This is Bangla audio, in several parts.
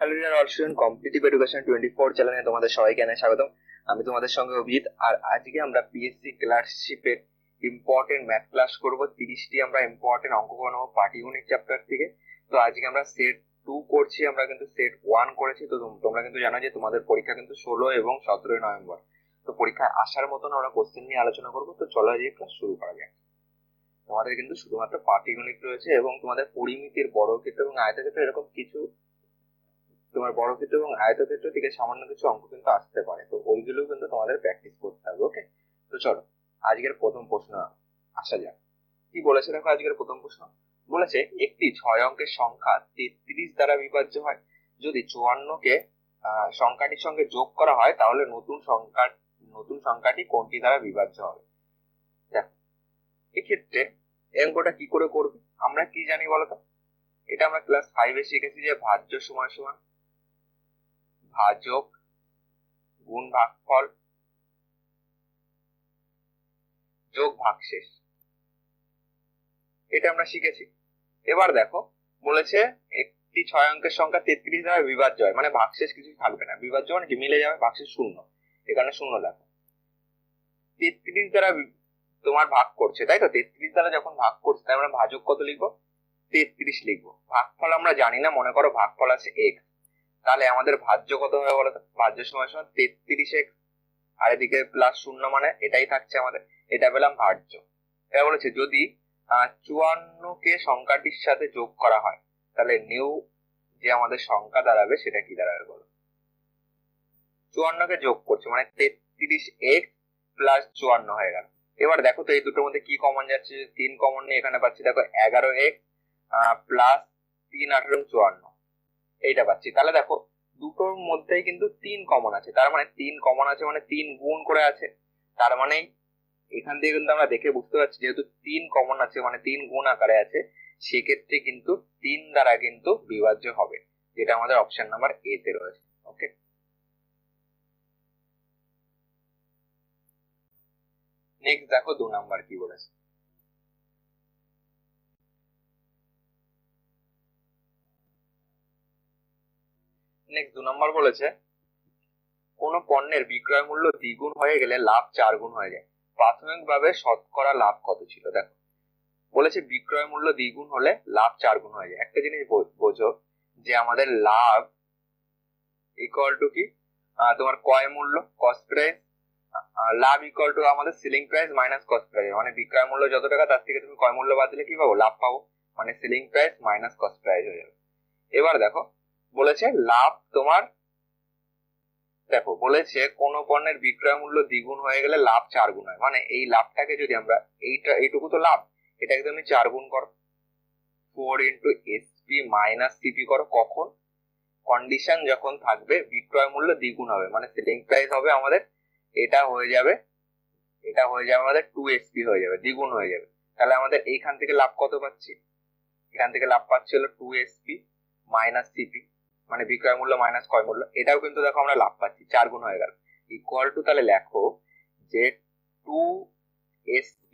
Hello dear all student, competitive education 24 চ্যানেলে তোমাদের সবাইকে জানাই স্বাগতম। আমি তোমাদের সঙ্গে অভিজিৎ। আর আজকে আমরা পিএসসি ক্লার্কশিপের ইম্পর্টেন্ট ম্যাথ ক্লাস করব। 30টি আমরা ইম্পর্টেন্ট অঙ্ক করবো পার্ট ইউনিট চ্যাপ্টার থেকে। তো আজকে আমরা সেট 2 করছি, আমরা কিন্তু সেট 1 করেছি। তো তোমরা কিন্তু জানো যে তোমাদের পরীক্ষা কিন্তু 16 এবং 17 নভেম্বর। তো পরীক্ষায় আসার মতন আমরা কোশ্চেন নিয়ে আলোচনা করবো। তো চলো আজকে ক্লাস শুরু করা যাক। তোমাদের কিন্তু শুধুমাত্র পার্ট ইউনিট রয়েছে এবং তোমাদের পরিমিতির বর্গক্ষেত্র এবং আয়তক্ষেত্র এরকম কিছু, তোমার বর্গক্ষেত্র এবং আয়তক্ষেত্র থেকে সামান্য কিছু অঙ্ক কিন্তু আসতে পারে। তো ওইগুলো কিন্তু তোমাদের প্র্যাকটিস করতে হবে। ওকে, তো চলো আজকের প্রথম প্রশ্ন আসা যাক। কি বলেছে দেখো, আজকের প্রথম প্রশ্ন বলেছে একটি 6 অঙ্কের সংখ্যা 33 দ্বারা বিভাজ্য হয়। যদি 54কে সংখ্যাটির সঙ্গে যোগ করা হয় তাহলে নতুন সংখ্যাটি কোনটি দ্বারা বিভাজ্য হবে। দেখো এক্ষেত্রে অঙ্কটা কি করে করবে, আমরা কি জানি বলতো? এটা আমরা ক্লাস 5-এ শিখেছি যে ভাজ্য সমান সমান ভাজক গুণ ভাগফল যোগ ভাগশেষ, এটা আমরা শিখেছি। এবার দেখো বলেছে একটি 6 অঙ্কের সংখ্যা 33 দ্বারা বিভাজ্য হয়, মানে ভাগশেষ কিছু থাকবে না। বিভাজ্য মানে কি, মিলে যাবে, ভাগশেষ শূন্য। এখানে শূন্য দেখো 33 দ্বারা তোমার ভাগ করছে, তাই তো? 33 দ্বারা যখন ভাগ করছে তাই আমরা ভাজক কত লিখবো? 33 লিখবো। ভাগফল আমরা জানি না, মনে করো ভাগফল আছে x, তাহলে আমাদের ভাজ্য কত হবে বলো তো? ভাজ্য সমান সমান 33x, আর এদিকে প্লাস শূন্য, মানে এটাই থাকছে আমাদের। এটা পেলাম ভাজ্য। এটা বলেছে যদি 54কে সংখ্যাটির সাথে যোগ করা হয় তাহলে নিউ যে আমাদের সংখ্যা দাঁড়াবে সেটা কি দাঁড়াবে বলো? 54কে যোগ করছে মানে 33x প্লাস 54 হয়ে গেল। এবার দেখো তো এই দুটোর মধ্যে কি কমন যাচ্ছে? 3 কমন নিয়ে এখানে পাচ্ছি দেখো 11x প্লাস 3 18 54, এইটা পাচ্ছি। তাহলে দেখো দুটোর মধ্যেই কিন্তু 3 কমন আছে, তার মানে 3 কমন আছে মানে 3 গুণ করে আছে। তার মানে এখান থেকে কিন্তু আমরা দেখে বুঝতে পারছি যেহেতু 3 কমন আছে মানে 3 গুণ আকারে আছে, সেক্ষেত্রে কিন্তু 3 দ্বারা কিন্তু বিভাজ্য হবে, যেটা আমাদের অপশন নাম্বার এ তে রয়েছে। ওকে, নেক্সট দেখো 2 নাম্বার কি বলেছে। নেক্সট 2 নাম্বার বলেছে কোন পণ্যের বিক্রয় মূল্য দ্বিগুণ হয়ে গেলে লাভ 4 গুণ হয়ে যায়। প্রাথমিকভাবে শতকরা লাভ কত ছিল? দেখো বলেছে বিক্রয় মূল্য দ্বিগুণ হলে লাভ 4 গুণ হয়ে যায়। একটা জিনিস বোঝো যে আমাদের লাভ ইকুয়াল টু কি, তোমার ক্রয় মূল্য কস্ট প্রাইস, লাভ ইকুয়াল টু আমাদের selling price minus cost price. মানে বিক্রয় মূল্য যত টাকা তার থেকে তুমি ক্রয় মূল্য বাদ দিলে কি পাবো? লাভ পাবো, মানে selling price minus cost price হয়ে যাবে। এবার দেখো বলেছে লাভ তোমার, দেখো বলেছে কোন পণ্যের বিক্রয় মূল্য দ্বিগুণ হয়ে গেলে লাভ 4 গুণ হয়। মানে এই লাভটাকে যদি আমরা এইটুকু তো লাভ, এটাকে তুমি 4 গুণ করো, 4 ইন্টু এসপি মাইনাস সিপি করো। কখন? কন্ডিশন যখন থাকবে বিক্রয় মূল্য দ্বিগুণ হবে, মানে সেলিং প্রাইস হবে আমাদের, এটা হয়ে যাবে আমাদের 2SP হয়ে যাবে, দ্বিগুণ হয়ে যাবে। তাহলে আমাদের এইখান থেকে লাভ কত পাচ্ছি? এখান থেকে লাভ পাচ্ছি হলো 2SP মাইনাস সিপি, মানে বিক্রয় মূল্য মাইনাস ক্রয় মূল্য। এটাও কিন্তু দেখো আমরা লাভ পাচ্ছি, 4 গুণ হয়ে গেল। ইকুয়াল টু, তাহলে লেখো যে 2SP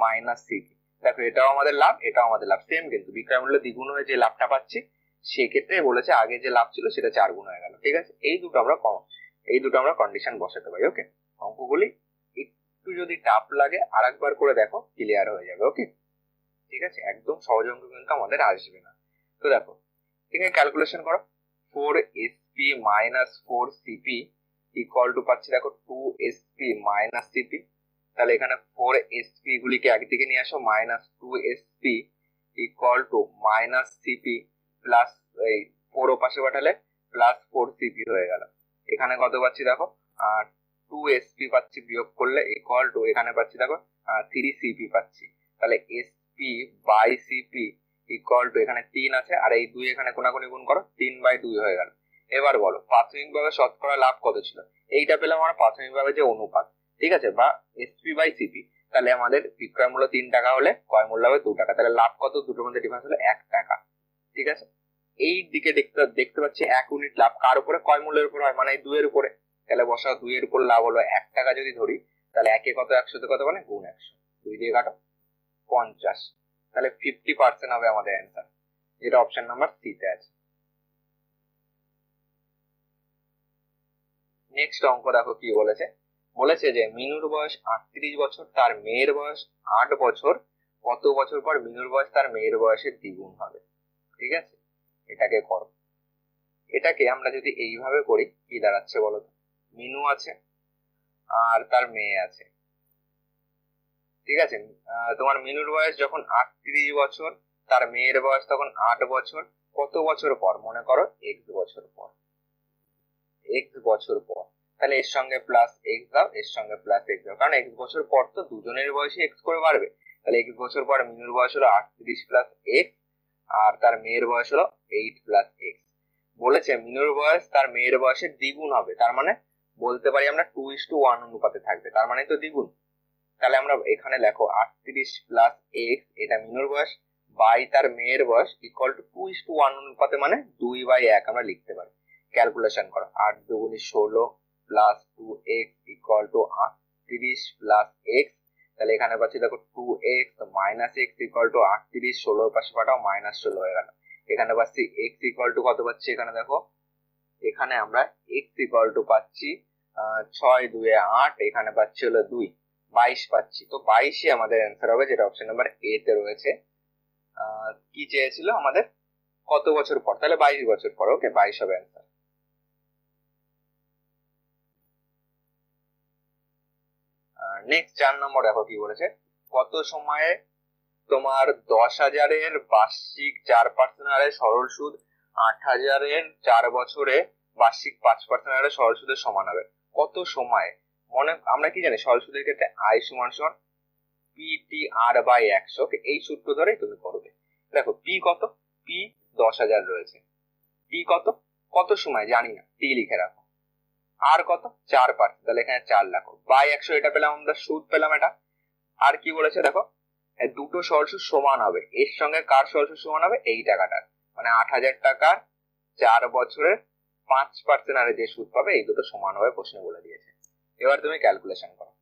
মাইনাস সিপি। দেখো এটাও আমাদের লাভ, এটাও আমাদের লাভ, সেম কিন্তু বিক্রয় মূল্য দ্বিগুণ হয়ে যে লাভটা পাচ্ছি সেক্ষেত্রে বলেছে আগে যে লাভ ছিল সেটা 4 গুণ হয়ে গেল। ঠিক আছে, এই দুটো আমরা কন্ডিশন বসাতে পারি। ওকে, অঙ্কগুলি একটু যদি টাফ লাগে আরেকবার করে দেখো, ক্লিয়ার হয়ে যাবে। ওকে, ঠিক আছে, একদম সহজ অঙ্ক কিন্তু আমাদের আসবে না। তো দেখো এখানে ক্যালকুলেশন করো, 4SP minus 4CP equal to পাচ্ছি দেখো 2SP মাইনাস সিপি। তাহলে এখানে 4SP গুলিকে একদিকে নিয়ে আসো, minus 2SP equal to minus CP plus এই 4 ও পাশে পাঠালে প্লাস 4CP হয়ে গেল। এখানে কত পাচ্ছি দেখো, 2SP পাচ্ছি, বিয়োগ করলে ইকুয়াল টু এখানে পাচ্ছি দেখো 3CP পাচ্ছি। তাহলে SP by CP equal to এখানে 3 আছে আর এই 2 এখানে কোনাকুনি গুণ করো, 3/2 হয়ে গেল। এবার বলো প্রাথমিকভাবে শতকরা লাভ কত ছিল? এইটা পেলাম আমরা প্রাথমিকভাবে যে অনুপাত, ঠিক আছে, বা SP বাই সিপি। তাহলে আমাদের বিক্রয় মূল্য 3 টাকা হলে ক্রয় মূল্য হবে 2 টাকা, তাহলে লাভ কত? দুটোর মধ্যে ডিফারেন্স হলো 1 টাকা। ঠিক আছে, এই দিকে দেখতে পাচ্ছি 1 ইউনিট লাভ কার উপরে? ক্রয় মূল্যের উপর হয়, মানে 2 এর উপরে। তাহলে বসাও 2 এর উপর লাভ হলো 1 টাকা যদি ধরি, তাহলে 1 এ কত, 100 তে কত, মানে গুণ 100, 2 দিয়ে কাটো 50। তাহলে 50% হবে আমাদের অ্যান্সার, যেটা অপশন নাম্বার সি তে আছে। নেক্সট অঙ্ক দেখো কি বলেছে, বলেছে যে মিনুর বয়স 38 বছর, তার মেয়ের বয়স 8 বছর, কত বছর পর মিনুর বয়স তার মেয়ের বয়সের দ্বিগুণ হবে। ঠিক আছে, এটাকে করো। এটাকে আমরা যদি এইভাবে করি কি দাঁড়াচ্ছে বলো তো, মিনু আছে আর তার মেয়ে আছে। ঠিক আছে, তোমার মিনুর বয়স যখন 38 বছর, তার মেয়ের বয়স তখন 8 বছর, কত বছর পর? মনে করো এক্স বছর পর, এক্স বছর পর। তাহলে এর সঙ্গে প্লাস এক্স দাও, এর সঙ্গে প্লাস এক্স দাও, কারণ এক্স বছর পর তো দুজনের বয়সই এক্স করে বাড়বে। তাহলে এক্স বছর পর মিনুর বয়স হলো 38 প্লাস এক্স, আর তার মেয়ের বয়স হলো 8 প্লাস এক্স। বলেছে মিনুর বয়স তার মেয়ের বয়সের দ্বিগুণ হবে, তার মানে বলতে পারি আমরা 2:1 অনুপাতে থাকবে, তার মানে তো দ্বিগুণ। তাহলে আমরা এখানে লেখো 38 প্লাস এক্স, এটা মিনুর বয়স, বাই তার মেয়ের বয়স ইকুয়াল টু 2:1 অনুপাতে, মানে 2/1 আমরা লিখতে পারি। ক্যালকুলেশন করো, 8 দুগুণে 16 plus 2x equal to 38 plus x. তাহলে এখানে পাচ্ছি দেখো 2x minus x equal to 38, 16 পাশে পাঠাও -16 হয়ে গেল। এখানে পাচ্ছি x ইকুয়াল টু কত পাচ্ছি, এখানে দেখো এখানে আমরা x ইকুয়াল টু পাচ্ছি 6 2 8, এখানে পাচ্ছি হলো 2, 22 পাচ্ছি। তো 22ই আমাদের অ্যান্সার হবে, যেটা অপশন নাম্বার এ তে রয়েছে। কি চেয়েছিল আমাদের, কত বছর পর, তাহলে 22 বছর পর। ওকে, 22 হবে অ্যান্সার। নেক্সট 4 নম্বর দেখো কি বলেছে, কত সময়ে তোমার 10,000-এর বার্ষিক 4% হারে সরল সুদ 8,000-এর 4 বছরে বার্ষিক 5% হারে সরল সুদের সমান হবে। কত সময়ে? মনে আমরা কি জানি সরল সুদের ক্ষেত্রে আই সমান সমান PTR বাই 100, এই সূত্র ধরেই তুমি করবে। দেখো পি কত, পি 10,000 রয়েছে, টি কত, কত সময় জানি না, টি লিখে রাখো। আর কত, 4%, তাহলে এখানে 4 লেখো, বাই 100, এটা পেলাম আমরা, সুদ পেলাম এটা। আর কি বলেছে দেখো, দুটো সরল সুদ সমান হবে, এর সঙ্গে কার সরল সুদ সমান হবে, এই টাকাটার, মানে 8,000 টাকার 4 বছরের 5% হারে যে সুদ পাবে, এই দুটো সমান হবে, প্রশ্ন বলে দিয়েছে। এবার তুমি ক্যালকুলেশন করো,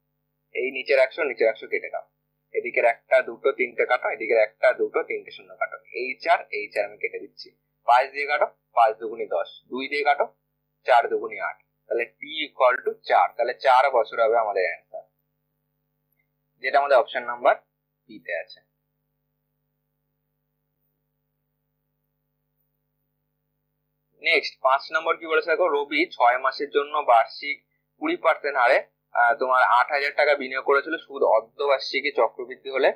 এই নিচের 100 নিচের 100 কেটে দাও, এদিকের 1 2 3টে কাটো, এদিকের 1 2 3টে শূন্য কাটো, এই 4 এই 4 আমি কেটে দিচ্ছি, 5 দিয়ে কাটো, 5 দুগুণে 10, 2 দিয়ে কাটো, 4 দুগুণে 8, তাহলে টি ইকুয়াল টু 4, তাহলে 4 বছর হবে আমাদের অ্যান্সার, যেটা আমাদের অপশন নাম্বার বি তে আছে। নেক্সট 5 নম্বর কি বলেছে দেখো, রবি 6 মাসের জন্য বার্ষিক 20% হারে তোমার 8,000 টাকা বিনিয়োগ করেছিল, সুদ অর্ধবার্ষিকী চক্রবৃদ্ধি হলে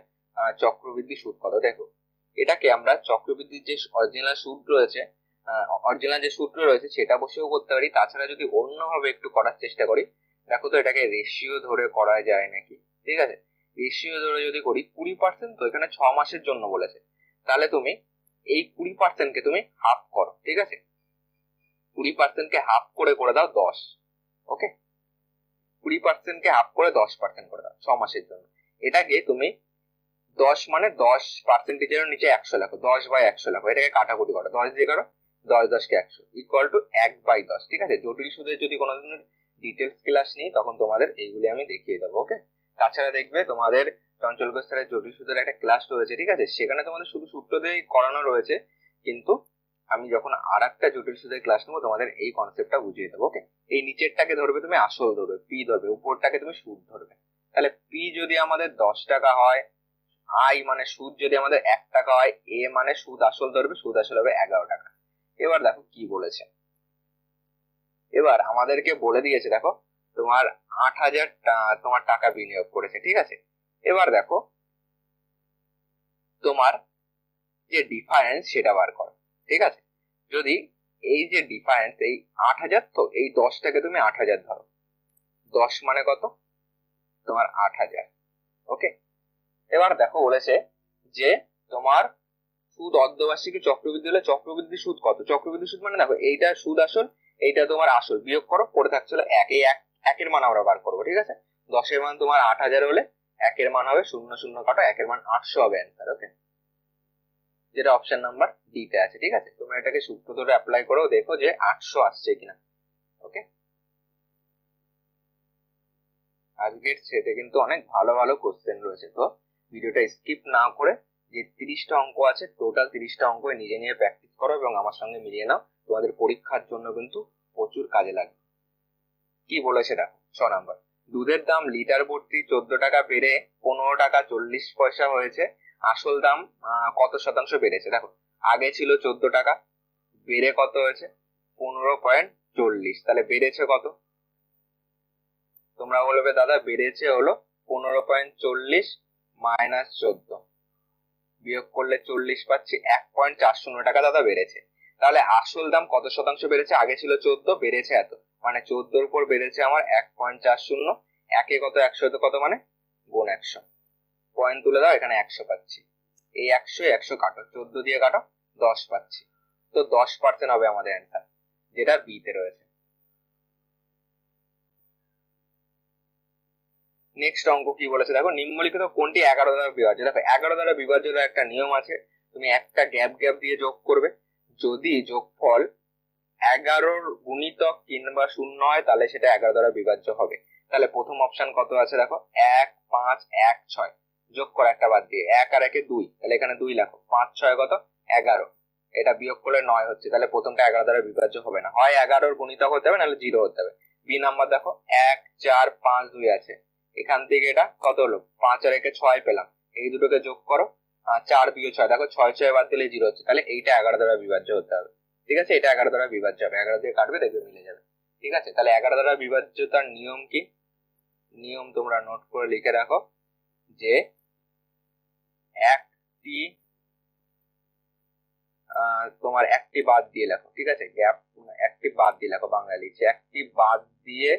চক্রবৃদ্ধি সুদ কত? দেখো এটাকে আমরা চক্রবৃদ্ধির যে অরিজিনাল সুদ রয়েছে, অরিজিনাল যে সূত্র রয়েছে সেটা বসেও করতে পারি, তাছাড়া যদি অন্যভাবে একটু করার চেষ্টা করি, দেখো তো এটাকে রেশিও ধরে করা যায় নাকি। ঠিক আছে, রেশিও ধরে যদি করি 20%, তো এখানে 6 মাসের জন্য বলেছে, তাহলে তুমি এই 20% কে তুমি হাফ করো। ঠিক আছে, 20% কে হাফ করে দাও 10। ওকে, 20% কে হাফ করে 10% করে দাও 6 মাসের জন্য। এটাকে তুমি 10 মানে 10%-এর নিচে 100 লেখো, 10/100 লেখো, এটাকে কাটাকুটি করো, 10 দিয়ে করো, 10 10 কে 100 ইকুয়াল টু 1/10। ঠিক আছে, জটিল সুদের যদি কোনো ধরনের ডিটেলস ক্লাস নিই তখন তোমাদের এইগুলি আমি দেখিয়ে দেবো। ওকে, তাছাড়া দেখবে তোমাদের চঞ্চল ঘোষ স্যারের জটিল সুদের একটা ক্লাস রয়েছে, ঠিক আছে, সেখানে তোমাদের শুধু সূত্র দিয়েই করানো রয়েছে, কিন্তু আমি যখন আর একটা জটিল সুদের ক্লাস নেবো তোমাদের এই কনসেপ্টটা বুঝিয়ে দেবো। ওকে, এই নিচেরটাকে ধরবে তুমি আসল ধরবে, পি ধরবে, উপরটাকে তুমি সুদ ধরবে। তাহলে পি যদি আমাদের 10 টাকা হয়, আই মানে সুদ যদি আমাদের 1 টাকা হয়, এ মানে সুদ আসল ধরবে, সুদ আসল হবে 11 টাকা। এবার দেখো কি বলেছে, এবার আমাদেরকে বলে দিয়েছে দেখো তোমার 8,000 তোমার টাকা বিনিয়োগ করেছে। ঠিক আছে, এবার দেখো তোমার যে ডিফারেন্স সেটা বার করো। ঠিক আছে, যদি এই যে ডিফারেন্স, এই 8,000, তো এই 10টাকে তুমি 8,000 ধরো, 10 মানে কত তোমার 8,000। ওকে, এবার দেখো বলেছে যে তোমার সুদ অর্ধবার্ষিকী চক্রবৃদ্ধি হলে চক্রবৃদ্ধি সুদ কত? চক্রবৃদ্ধি সুদ মানে দেখো এইটা সুদ আসল, এইটা তোমার আসল, বিয়োগ করো, পড়ে থাকছিল 1, এই 1 মান আমরা বার করবো। ঠিক আছে, 10-এর মান তোমার 8,000 হলে 1-এর মান হবে 0 0 কাটো, 1-এর মান 800 হবে অ্যান্সার। ওকে, যেটা অপশন নাম্বার ডি তে আছে। ঠিক আছে, তোমরা এটাকে সূত্র ধরে অ্যাপ্লাই করো, দেখো যে 800 আসছে কিনা। ওকে, আজকের সেটে কিন্তু অনেক ভালো ভালো কোশ্চেন রয়েছে, তো ভিডিওটা স্কিপ না করে যে 30টা অঙ্ক আছে, টোটাল 30টা অঙ্ক নিজে নিয়ে প্র্যাকটিস করো এবং আমার সঙ্গে মিলিয়ে নাও, তোমাদের পরীক্ষার জন্য কিন্তু প্রচুর কাজে লাগবে। কি বলেছে দেখো 6 নাম্বার, দুধের দাম লিটার প্রতি 14 টাকা বেড়ে 15 টাকা 40 পয়সা হয়েছে, আসল দাম কত শতাংশ বেড়েছে? দেখো আগে ছিল 14 টাকা, বেড়ে কত হয়েছে 15.40, তাহলে বেড়েছে কত? তোমরা বলবে দাদা বেড়েছে হলো 15.40 মাইনাস 14, বিয়োগ করলে 40 পাচ্ছি, 1.40 টাকা দাদা বেড়েছে। তাহলে আসল দাম কত শতাংশ বেড়েছে? আগে ছিল 14, বেড়েছে এত, মানে 14 উপর বেড়েছে আমার 1.40, একে কত 100 কত মানে গুণ 100, পয়েন্ট তুলে দাও, এখানে 100 পাচ্ছি, এই 100 কাটো, 14 দিয়ে কাটো, 10 পাচ্ছি। তো 10% হবে আমাদের অ্যান্সার, যেটা বি তে রয়েছে। নেক্সট অঙ্ক কি বলেছে দেখো, নিম্নলিখিত কোনটি 11 দ্বারা বিভাজ্য? দেখো 11 দ্বারা বিভাজ্যের একটা নিয়ম আছে, তুমি একটা গ্যাপ দিয়ে যোগ করবে, যদি যোগফল 11 গুণিতক কিংবা শূন্য হয় তাহলে সেটা 11 দ্বারা বিভাজ্য হবে। তাহলে প্রথম অপশন কত আছে দেখো, 1 5 1 6, যোগ করো একটা বাদ দিয়ে, 1 আর 1 2, তাহলে এখানে 2 লেখো, 5 6 কত 11, এটা বিয়োগ করলে 9 হচ্ছে, তাহলে প্রথমটা 11 দ্বারা বিভাজ্য হবে না, হয় 11 গুণিতক হতে হবে নাহলে 0 হতে হবে। বি নাম্বার দেখো 1 4 5 2 আছে, এখান থেকে এটা কত হলো, 5 আর 1 6 পেলাম, এই দুটোকে যোগ করো, 4 2 6, দেখো 6 6 বাদ দিলে 0 হচ্ছে, তাহলে এইটা 11 দ্বারা বিভাজ্য হতে হবে। ঠিক আছে, এটা 11 দ্বারা বিভাজ্য হবে, 11 দিয়ে কাটবে দেখবে মিলে যাবে। ঠিক আছে, তাহলে 11 দ্বারা বিভাজ্যতার নিয়ম কি? নিয়ম তোমরা নোট করে লিখে রাখো, যে একটি তোমার একটি বাদ দিয়ে লেখো, ঠিক আছে, গ্যাপ একটি বাদ দিয়ে লেখো, বাংলা লিখছে, একটি বাদ দিয়ে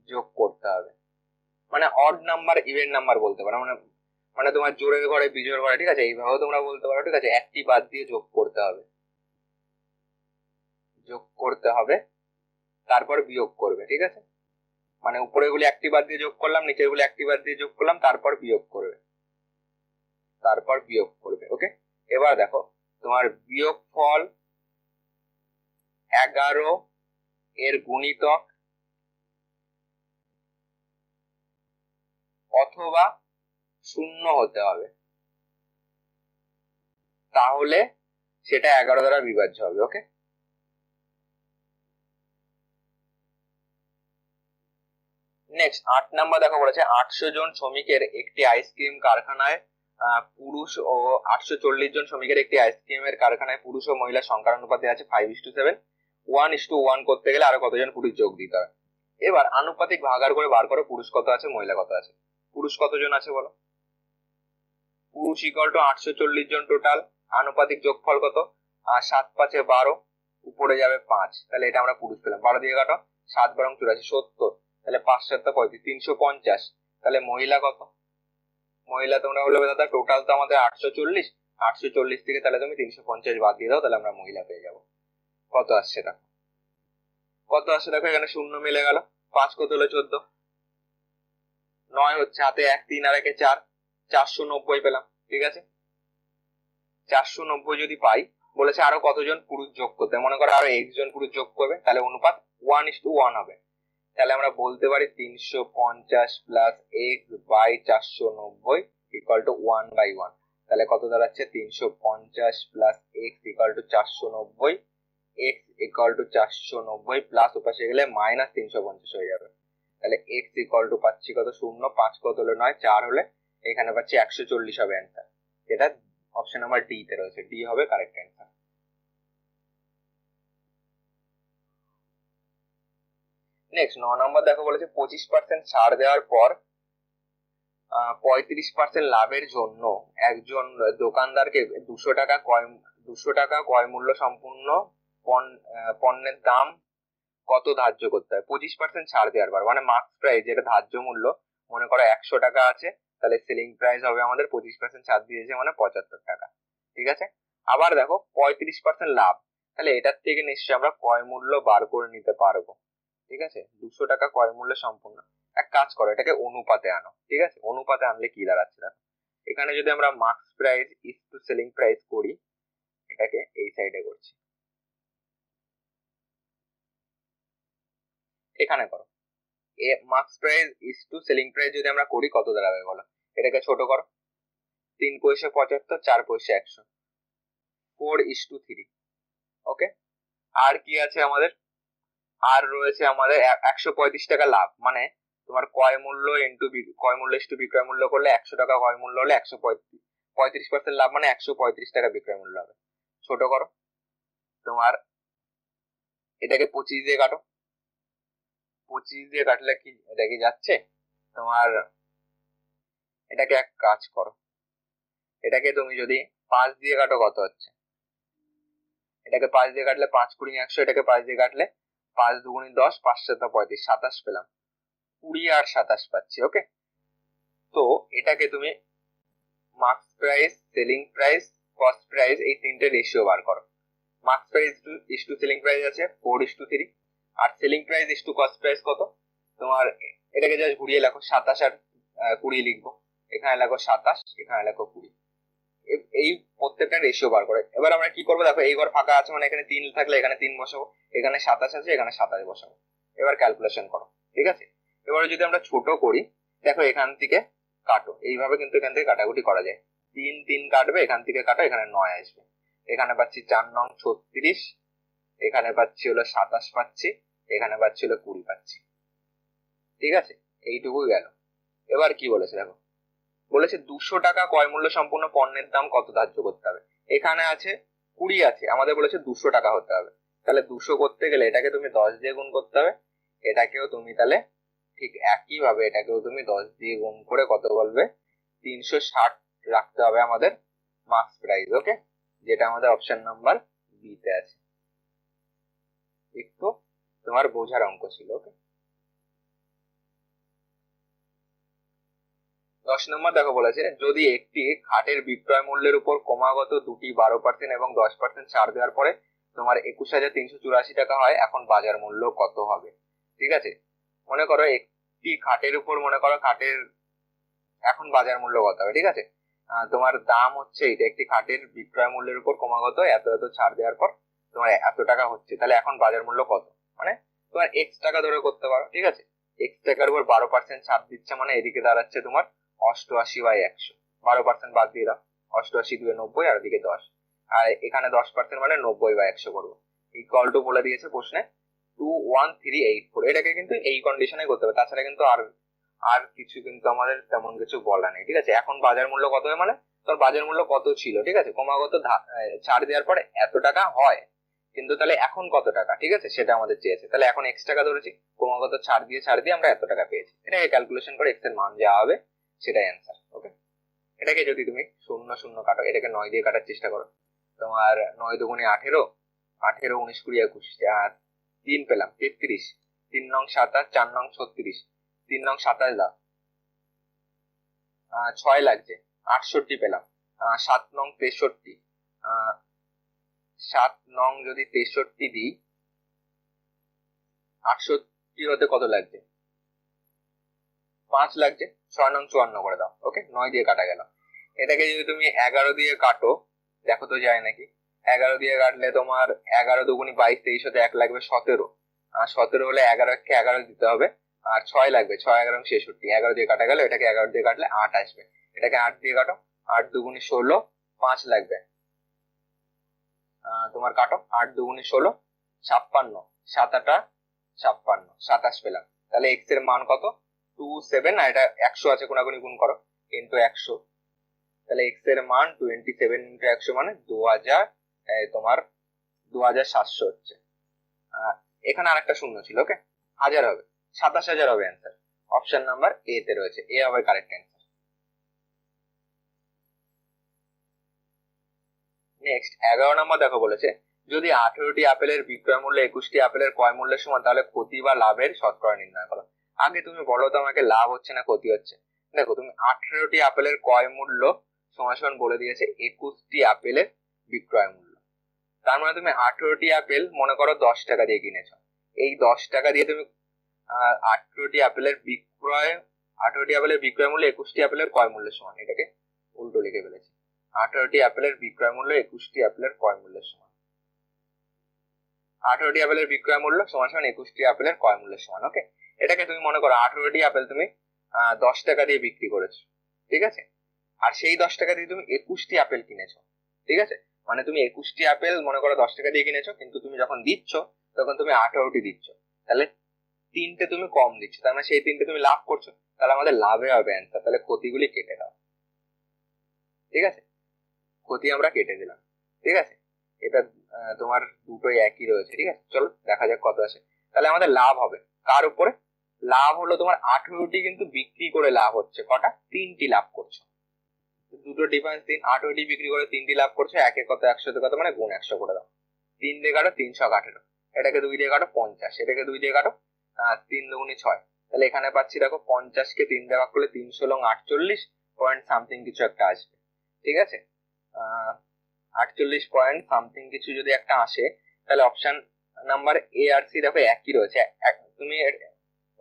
যোগ করতে হবে, মানে অড নাম্বার ইভেন নাম্বার বলতে পারো, মানে মানে তোমার জোড়ের ঘরে বিজোড়ের ঘরে, ঠিক আছে, এইভাবেও তোমরা বলতে পারো। ঠিক আছে, একটি বাদ দিয়ে যোগ করতে হবে, যোগ করতে হবে, তারপর বিয়োগ করবে। ঠিক আছে, মানে উপরে গুলি একটি বাদ দিয়ে যোগ করলাম, নিচের গুলি একটি বাদ দিয়ে যোগ করলাম, তারপর বিয়োগ করবে, তারপর বিয়োগ করবে। ওকে, এবার দেখো তোমার বিয়োগ ফল 11 এর গুণিতক অথবা শূন্য হতে হবে, তাহলে সেটা 11 দ্বারা বিভাজ্য হবে। ওকে, নেক্সট 8 নাম্বার দেখো বলেছে 800 জন শ্রমিকের একটি আইসক্রিম কারখানায় পুরুষ ও 840 জন শ্রমিকের একটি আইসক্রিমের কারখানায় পুরুষ ও মহিলা সংখ্যার অনুপাতে আছে 5:7, 1:1 করতে গেলে আরো কতজন পুরুষ যোগ দিতে হয়? এবার আনুপাতিক ভাগার করে বার করো, পুরুষ কত আছে মহিলা কত আছে। পুরুষ কতজন আছে বলো, পুরুষ ইকুয়াল টু 840 জন টোটাল, আনুপাতিক যোগফল কত, 7 5 12, উপরে যাবে 5, তাহলে এটা আমরা পুরুষ পেলাম, 12 দিয়ে কাটো, 7 12 84 70, তাহলে 5 7 35 350, তাহলে মহিলা কত? মহিলা তোমরা বলবে দাদা টোটাল তো আমাদের 840, 840 থেকে তাহলে তুমি 350 বাদ দিয়ে দাও, তাহলে আমরা মহিলা পেয়ে যাবো। কত আসছে দেখো, কত আসছে দেখো, এখানে শূন্য মিলে গেল, 5 কত হলো 14, 9 হচ্ছে, হাতে 1 3 আর 1 4, 490 পেলাম। ঠিক আছে, 490 যদি পাই, বলেছে আরো কতজন পুরুষ যোগ করতে, মনে করো আরো x জন পুরুষ যোগ করবে, তাহলে অনুপাত 1:1 হবে, তাহলে আমরা বলতে পারি 350 plus x by 490 equal to 1/1, তাহলে কত দাঁড়াচ্ছে 350 plus x equal to 490, x equal to 490 plus ওপাশে গেলে মাইনাস 350 হয়ে যাবে, তাহলে x ইকুয়াল টু পাচ্ছি কত, 0 5 কত হলো 9, 4 হলে এখানে পাচ্ছি 140 হবে অ্যান্সার, যেটা অপশন নাম্বার ডি তে রয়েছে, ডি হবে কারেক্ট অ্যান্সার। নেক্সট 9 নম্বর দেখো বলেছে 25% ছাড় দেওয়ার পর 35% লাভের জন্য একজন দোকানদারকে 200 টাকা ক্রয় মূল্য সম্পূর্ণ পণ্যের দাম কত ধার্য করতে হয়? 25% ছাড় দেওয়ার পর, মানে মার্কস প্রাইস যেটা ধার্য মূল্য, মনে করো 100 টাকা আছে, তাহলে সেলিং প্রাইস হবে আমাদের 25% ছাড় দিয়েছে মানে 75 টাকা। ঠিক আছে, আবার দেখো 35% লাভ, তাহলে এটার থেকে নিশ্চয়ই আমরা ক্রয় মূল্য বার করে নিতে পারবো। ঠিক আছে, 200 টাকা ক্রয় মূল্য সম্পূর্ণ, এক কাজ করো এটাকে অনুপাতে আনো। ঠিক আছে, অনুপাতে আনলে কি দাঁড়াচ্ছে দেখো, এখানে যদি আমরা marked price is to selling price করি, এটাকে এই সাইডে করছি, এখানে করো, marks price is to selling price যদি আমরা করি কত দাঁড়াবে বলো, এটাকে ছোট করো, 3 পয়সা 75, 4 পয়সা 100, 4:3। ওকে, আর কি আছে আমাদের, আর রয়েছে আমাদের 135 টাকা লাভ, মানে তোমার ক্রয় মূল্য ইন্টু ক্রয় মূল্য ইস্টু বিক্রয় মূল্য করলে 100 টাকা ক্রয় মূল্য হলে 135% লাভ, মানে 135 টাকা বিক্রয় মূল্য হবে। ছোট করো, তোমার এটাকে 25 দিয়ে কাটো, 25 দিয়ে কাটলে কি এটা কি যাচ্ছে তোমার? এটাকে এক কাজ করো, এটাকে তুমি যদি 5 দিয়ে কাটো কত হচ্ছে? এটাকে 5 দিয়ে কাটলে 5 কুড়ি 100, এটাকে 5 দিয়ে কাটলে 5 দুগুণি 10, 5 7 35, 27 পেলাম। 20 আর 27 পাচ্ছি। ওকে, তো এটাকে তুমি marks price, selling price, cost price, এই তিনটে রেশিও বার করো। Marks price is to selling price আছে 4:3, আর selling price is to cost price কত তোমার? এটাকে জাস্ট ঘুরিয়ে লেখো, 27 আর 20 লিখবো, এখানে লেখো 27, এখানে লেখো 20। এই প্রত্যেকটা রেশিও বার করে এবার আমরা কি করবো দেখো, এই ঘর ফাঁকা আছে মানে এখানে 3 থাকলে এখানে 3 বসাবো, এখানে 27 আছে এখানে 27 বসাবো। এবার ক্যালকুলেশন করো, ঠিক আছে? এবারে যদি আমরা ছোট করি, দেখো এখান থেকে কাটো, এইভাবে কিন্তু এখান থেকে কাটাকুটি করা যায়। 3 3 কাটবে, এখান থেকে কাটো, এখানে 9 আসবে। এখানে পাচ্ছি 4 নং 36, এখানে পাচ্ছি হলো 27 পাচ্ছি, এখানে পাচ্ছি হলো 20 পাচ্ছি। ঠিক আছে, এইটুকুই গেল। এবার কি বলেছে দেখো, বলেছে 200 টাকা ক্রয় মূল্য সম্পূর্ণ পণ্যের দাম কত ধার্য করতে হবে। এখানে আছে 20 আছে, আমাদের বলেছে 200 টাকা হতে হবে। তাহলে 200 করতে গেলে এটাকে তুমি 10 দিয়ে গুণ করতে হবে, এটাকেও তুমি তাহলে ঠিক একই ভাবে এটাকেও তুমি 10 দিয়ে গুণ করে কত বলবে? 360 রাখতে হবে আমাদের মার্কস প্রাইস। ওকে, যেটা আমাদের অপশন নাম্বার বি তে আছে। একটু তোমার বোঝার অঙ্ক ছিল। ওকে, 10 নম্বর দেখো বলেছে, যদি একটি খাটের বিক্রয় মূল্যের উপর ক্রমাগত দুটি 12% এবং 10% ছাড় দেওয়ার পরে তোমার 21,384 টাকা হয়, এখন বাজার মূল্য কত হবে? ঠিক আছে, মনে করো একটি খাটের উপর, মনে করো খাটের এখন বাজার মূল্য কত হবে। ঠিক আছে, তোমার দাম হচ্ছে এটা, একটি খাটের বিক্রয় মূল্যের উপর ক্রমাগত এত এত ছাড় দেওয়ার পর তোমার এত টাকা হচ্ছে, তাহলে এখন বাজার মূল্য কত? মানে তোমার এক্স টাকা ধরে করতে পারো। ঠিক আছে, এক্স টাকার উপর 12% ছাড় দিচ্ছে, মানে এদিকে দাঁড়াচ্ছে তোমার 88/100। 12% বাদ দিয়ে দাও, 88 2 90, আর এদিকে 10, আর এখানে 10% মানে 90/100 করবো। ইকুয়াল টু বলে দিয়েছে প্রশ্নে 21384। এটাকে কিন্তু এই কন্ডিশনে করতে হবে, তাছাড়া কিন্তু আর আর কিছু কিন্তু আমাদের তেমন কিছু বলা নেই। ঠিক আছে, এখন বাজার মূল্য কত হয় মানে তোর বাজার মূল্য কত ছিল। ঠিক আছে, ক্রমাগত ছাড় দেওয়ার পরে এত টাকা হয়, কিন্তু তাহলে এখন কত টাকা, ঠিক আছে, সেটা আমাদের চেয়েছে। তাহলে এখন এক্স টাকা ধরেছি, ক্রমাগত ছাড় দিয়ে আমরা এত টাকা পেয়েছি। এটাকে ক্যালকুলেশন করে এক্স এর মান যা হবে সেটাই অ্যান্সার। ওকে, এটাকে যদি তুমি 0 0 কাটো, এটাকে 9 দিয়ে কাটার চেষ্টা করো, তোমার 9 দুগুণে 18, 18 19 20 21, 3 পেলাম 33, 3 নং 27, 4 নং 36, 3 নং 27 দাও, 6 লাগছে 68 পেলাম, 7 নং 63, 7 নং যদি 63 দিই, 68 হতে কত লাগছে? 5 লাগছে। 6 নং 54 করে দাও। ওকে, 9 দিয়ে কাটা গেল। এটাকে যদি তুমি 11 দিয়ে কাটো, দেখো তো যায় নাকি। 11 দিয়ে কাটলে তোমার 11 দুগুণি 22, 23 হতে 1 লাগবে 17, আর 17 হলে 11কে 11 দিতে হবে, আর 6 লাগবে, 6 11 66, 11 দিয়ে কাটা গেল। এটাকে 11 দিয়ে কাটলে 8 আসবে, এটাকে 8 দিয়ে কাটো, 8 দুগুণি 16, 5 লাগবে, তোমার কাটো, 8 দুগুণি 16, 56, 7 8 56, 27 পেলাম। তাহলে এক্স এর মান কত? 27, আর এটা 100 আছে, কোনাগুনি গুণ করো, ইন্টু 100। তাহলে এক্স এর মান 27 ইন্টু 100 মানে 2000, তোমার 2700 হচ্ছে। এখানে আরেকটা শূন্য ছিল। ওকে, 1000 হবে, 27000 হবে অ্যান্সার। অপশন নাম্বার এ তে রয়েছে, এ হবে কারেক্ট অ্যান্সার। নেক্সট 11 নম্বর দেখো বলেছে, যদি 18টি আপেলের বিক্রয় মূল্য 21টি আপেলের ক্রয় মূল্যের সমান, তাহলে ক্ষতি বা লাভের শতকরা নির্ণয় করো। আগে তুমি বলো তো আমাকে, লাভ হচ্ছে না ক্ষতি হচ্ছে? দেখো, তুমি 18টি আপেলের ক্রয় মূল্য সমান সমান বলে দিয়েছে 21টি আপেলের বিক্রয় মূল্য। তার মানে তুমি 18টি আপেল মনে করো 10 টাকা দিয়ে কিনেছো, এই 10 টাকা দিয়ে তুমি 18টি আপেলের বিক্রয় 18টি আপেলের বিক্রয় মূল্য 21টি আপেলের ক্রয় মূল্যের সমান। এটাকে উল্টো লিখে ফেলেছি, 18টি আপেলের বিক্রয় মূল্য 21টি আপেলের ক্রয় মূল্যের সমান। 18টি আপেলের বিক্রয় মূল্য সমান সমান 21টি আপেলের ক্রয় মূল্যের সমান। ওকে, এটাকে তুমি মনে করো 18টি আপেল তুমি 10 টাকা দিয়ে বিক্রি করেছো। ঠিক আছে, আর সেই 10 টাকা দিয়ে তুমি 21টি আপেল কিনেছো। ঠিক আছে, মানে তুমি 21টি আপেল মনে করো 10 টাকা দিয়ে কিনেছো, কিন্তু তুমি যখন দিচ্ছ তখন তুমি 18টি দিচ্ছ। তাহলে তিনটে তুমি কম দিচ্ছ, তার মানে সেই তিনটে তুমি লাভ করছো, তাহলে আমাদের লাভে হবে অ্যান্সার। তাহলে ক্ষতিগুলি কেটে দাও, ঠিক আছে, ক্ষতি আমরা কেটে দিলাম। ঠিক আছে, এটা তোমার দুটোই একই রয়েছে। ঠিক আছে, চলো দেখা যাক কত আসে। তাহলে আমাদের লাভ হবে কার উপরে? লাভ হলো তোমার 18টি, কিন্তু বিক্রি করে লাভ হচ্ছে কটা? 3টি লাভ করছো। দুটো ডিফারেন্স 3, 18টি বিক্রি করে 3টি লাভ করছো। একে কত, 100 কত, মানে গুণ 100 করে দাও। 3 দিয়ে কাটো 318, এটাকে 2 দিয়ে কাটো 50, এটাকে 2 দিয়ে কাটো 3 দুগুণে 6। তাহলে এখানে পাচ্ছি দেখো 50কে 3 দিয়ে ভাগ করলে 300 লং 48 পয়েন্ট সামথিং কিছু একটা আসবে। ঠিক আছে, 48 পয়েন্ট সামথিং কিছু যদি একটা আসে, তাহলে অপশন নাম্বার এ আর সি দেখো একই রয়েছে। তুমি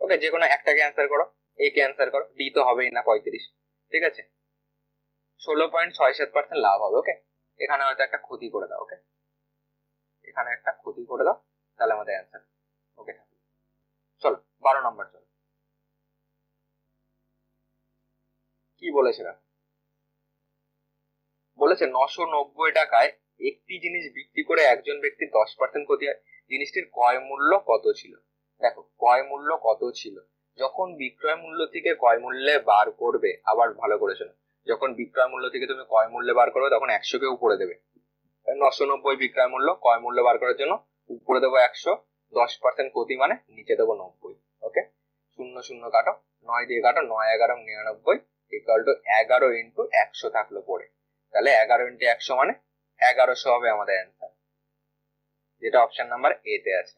ওকে যে কোনো একটাকে অ্যান্সার করো, এ কে অ্যান্সার করো, ডি তো হবেই না 35। ঠিক আছে, 16.67% লাভ হবে। ওকে, এখানে হয়তো একটা ক্ষতি করে দাও। ওকে, এখানে একটা ক্ষতি করে দাও, তাহলে আমাদের অ্যান্সার ওকে। চলো 12 নম্বর, চলো কি বলেছে দেখো। বলেছে 990 টাকায় একটি জিনিস বিক্রি করে একজন ব্যক্তির 10% ক্ষতি হয়, জিনিসটির ক্রয় মূল্য কত ছিল? দেখো ক্রয় মূল্য কত ছিল, যখন বিক্রয় মূল্য থেকে ক্রয় মূল্যে বার করবে, আবার ভালো করে শোনো, যখন বিক্রয় মূল্য থেকে তুমি ক্রয় মূল্যে বার করবে তখন 100কে উপরে দেবে। 990 বিক্রয় মূল্য, ক্রয় মূল্য বার করার জন্য উপরে দেবো 100, 10% ক্ষতি মানে নিচে দেবো 90। ওকে, 0 0 কাটো, 9 দিয়ে কাটো, 9 11 99 ইকুয়াল টু 11 ইন্টু 100 থাকলো পড়ে। তাহলে 11 ইন্টু 100 মানে 1100 হবে আমাদের অ্যান্সার, যেটা অপশন নাম্বার এ তে আছে।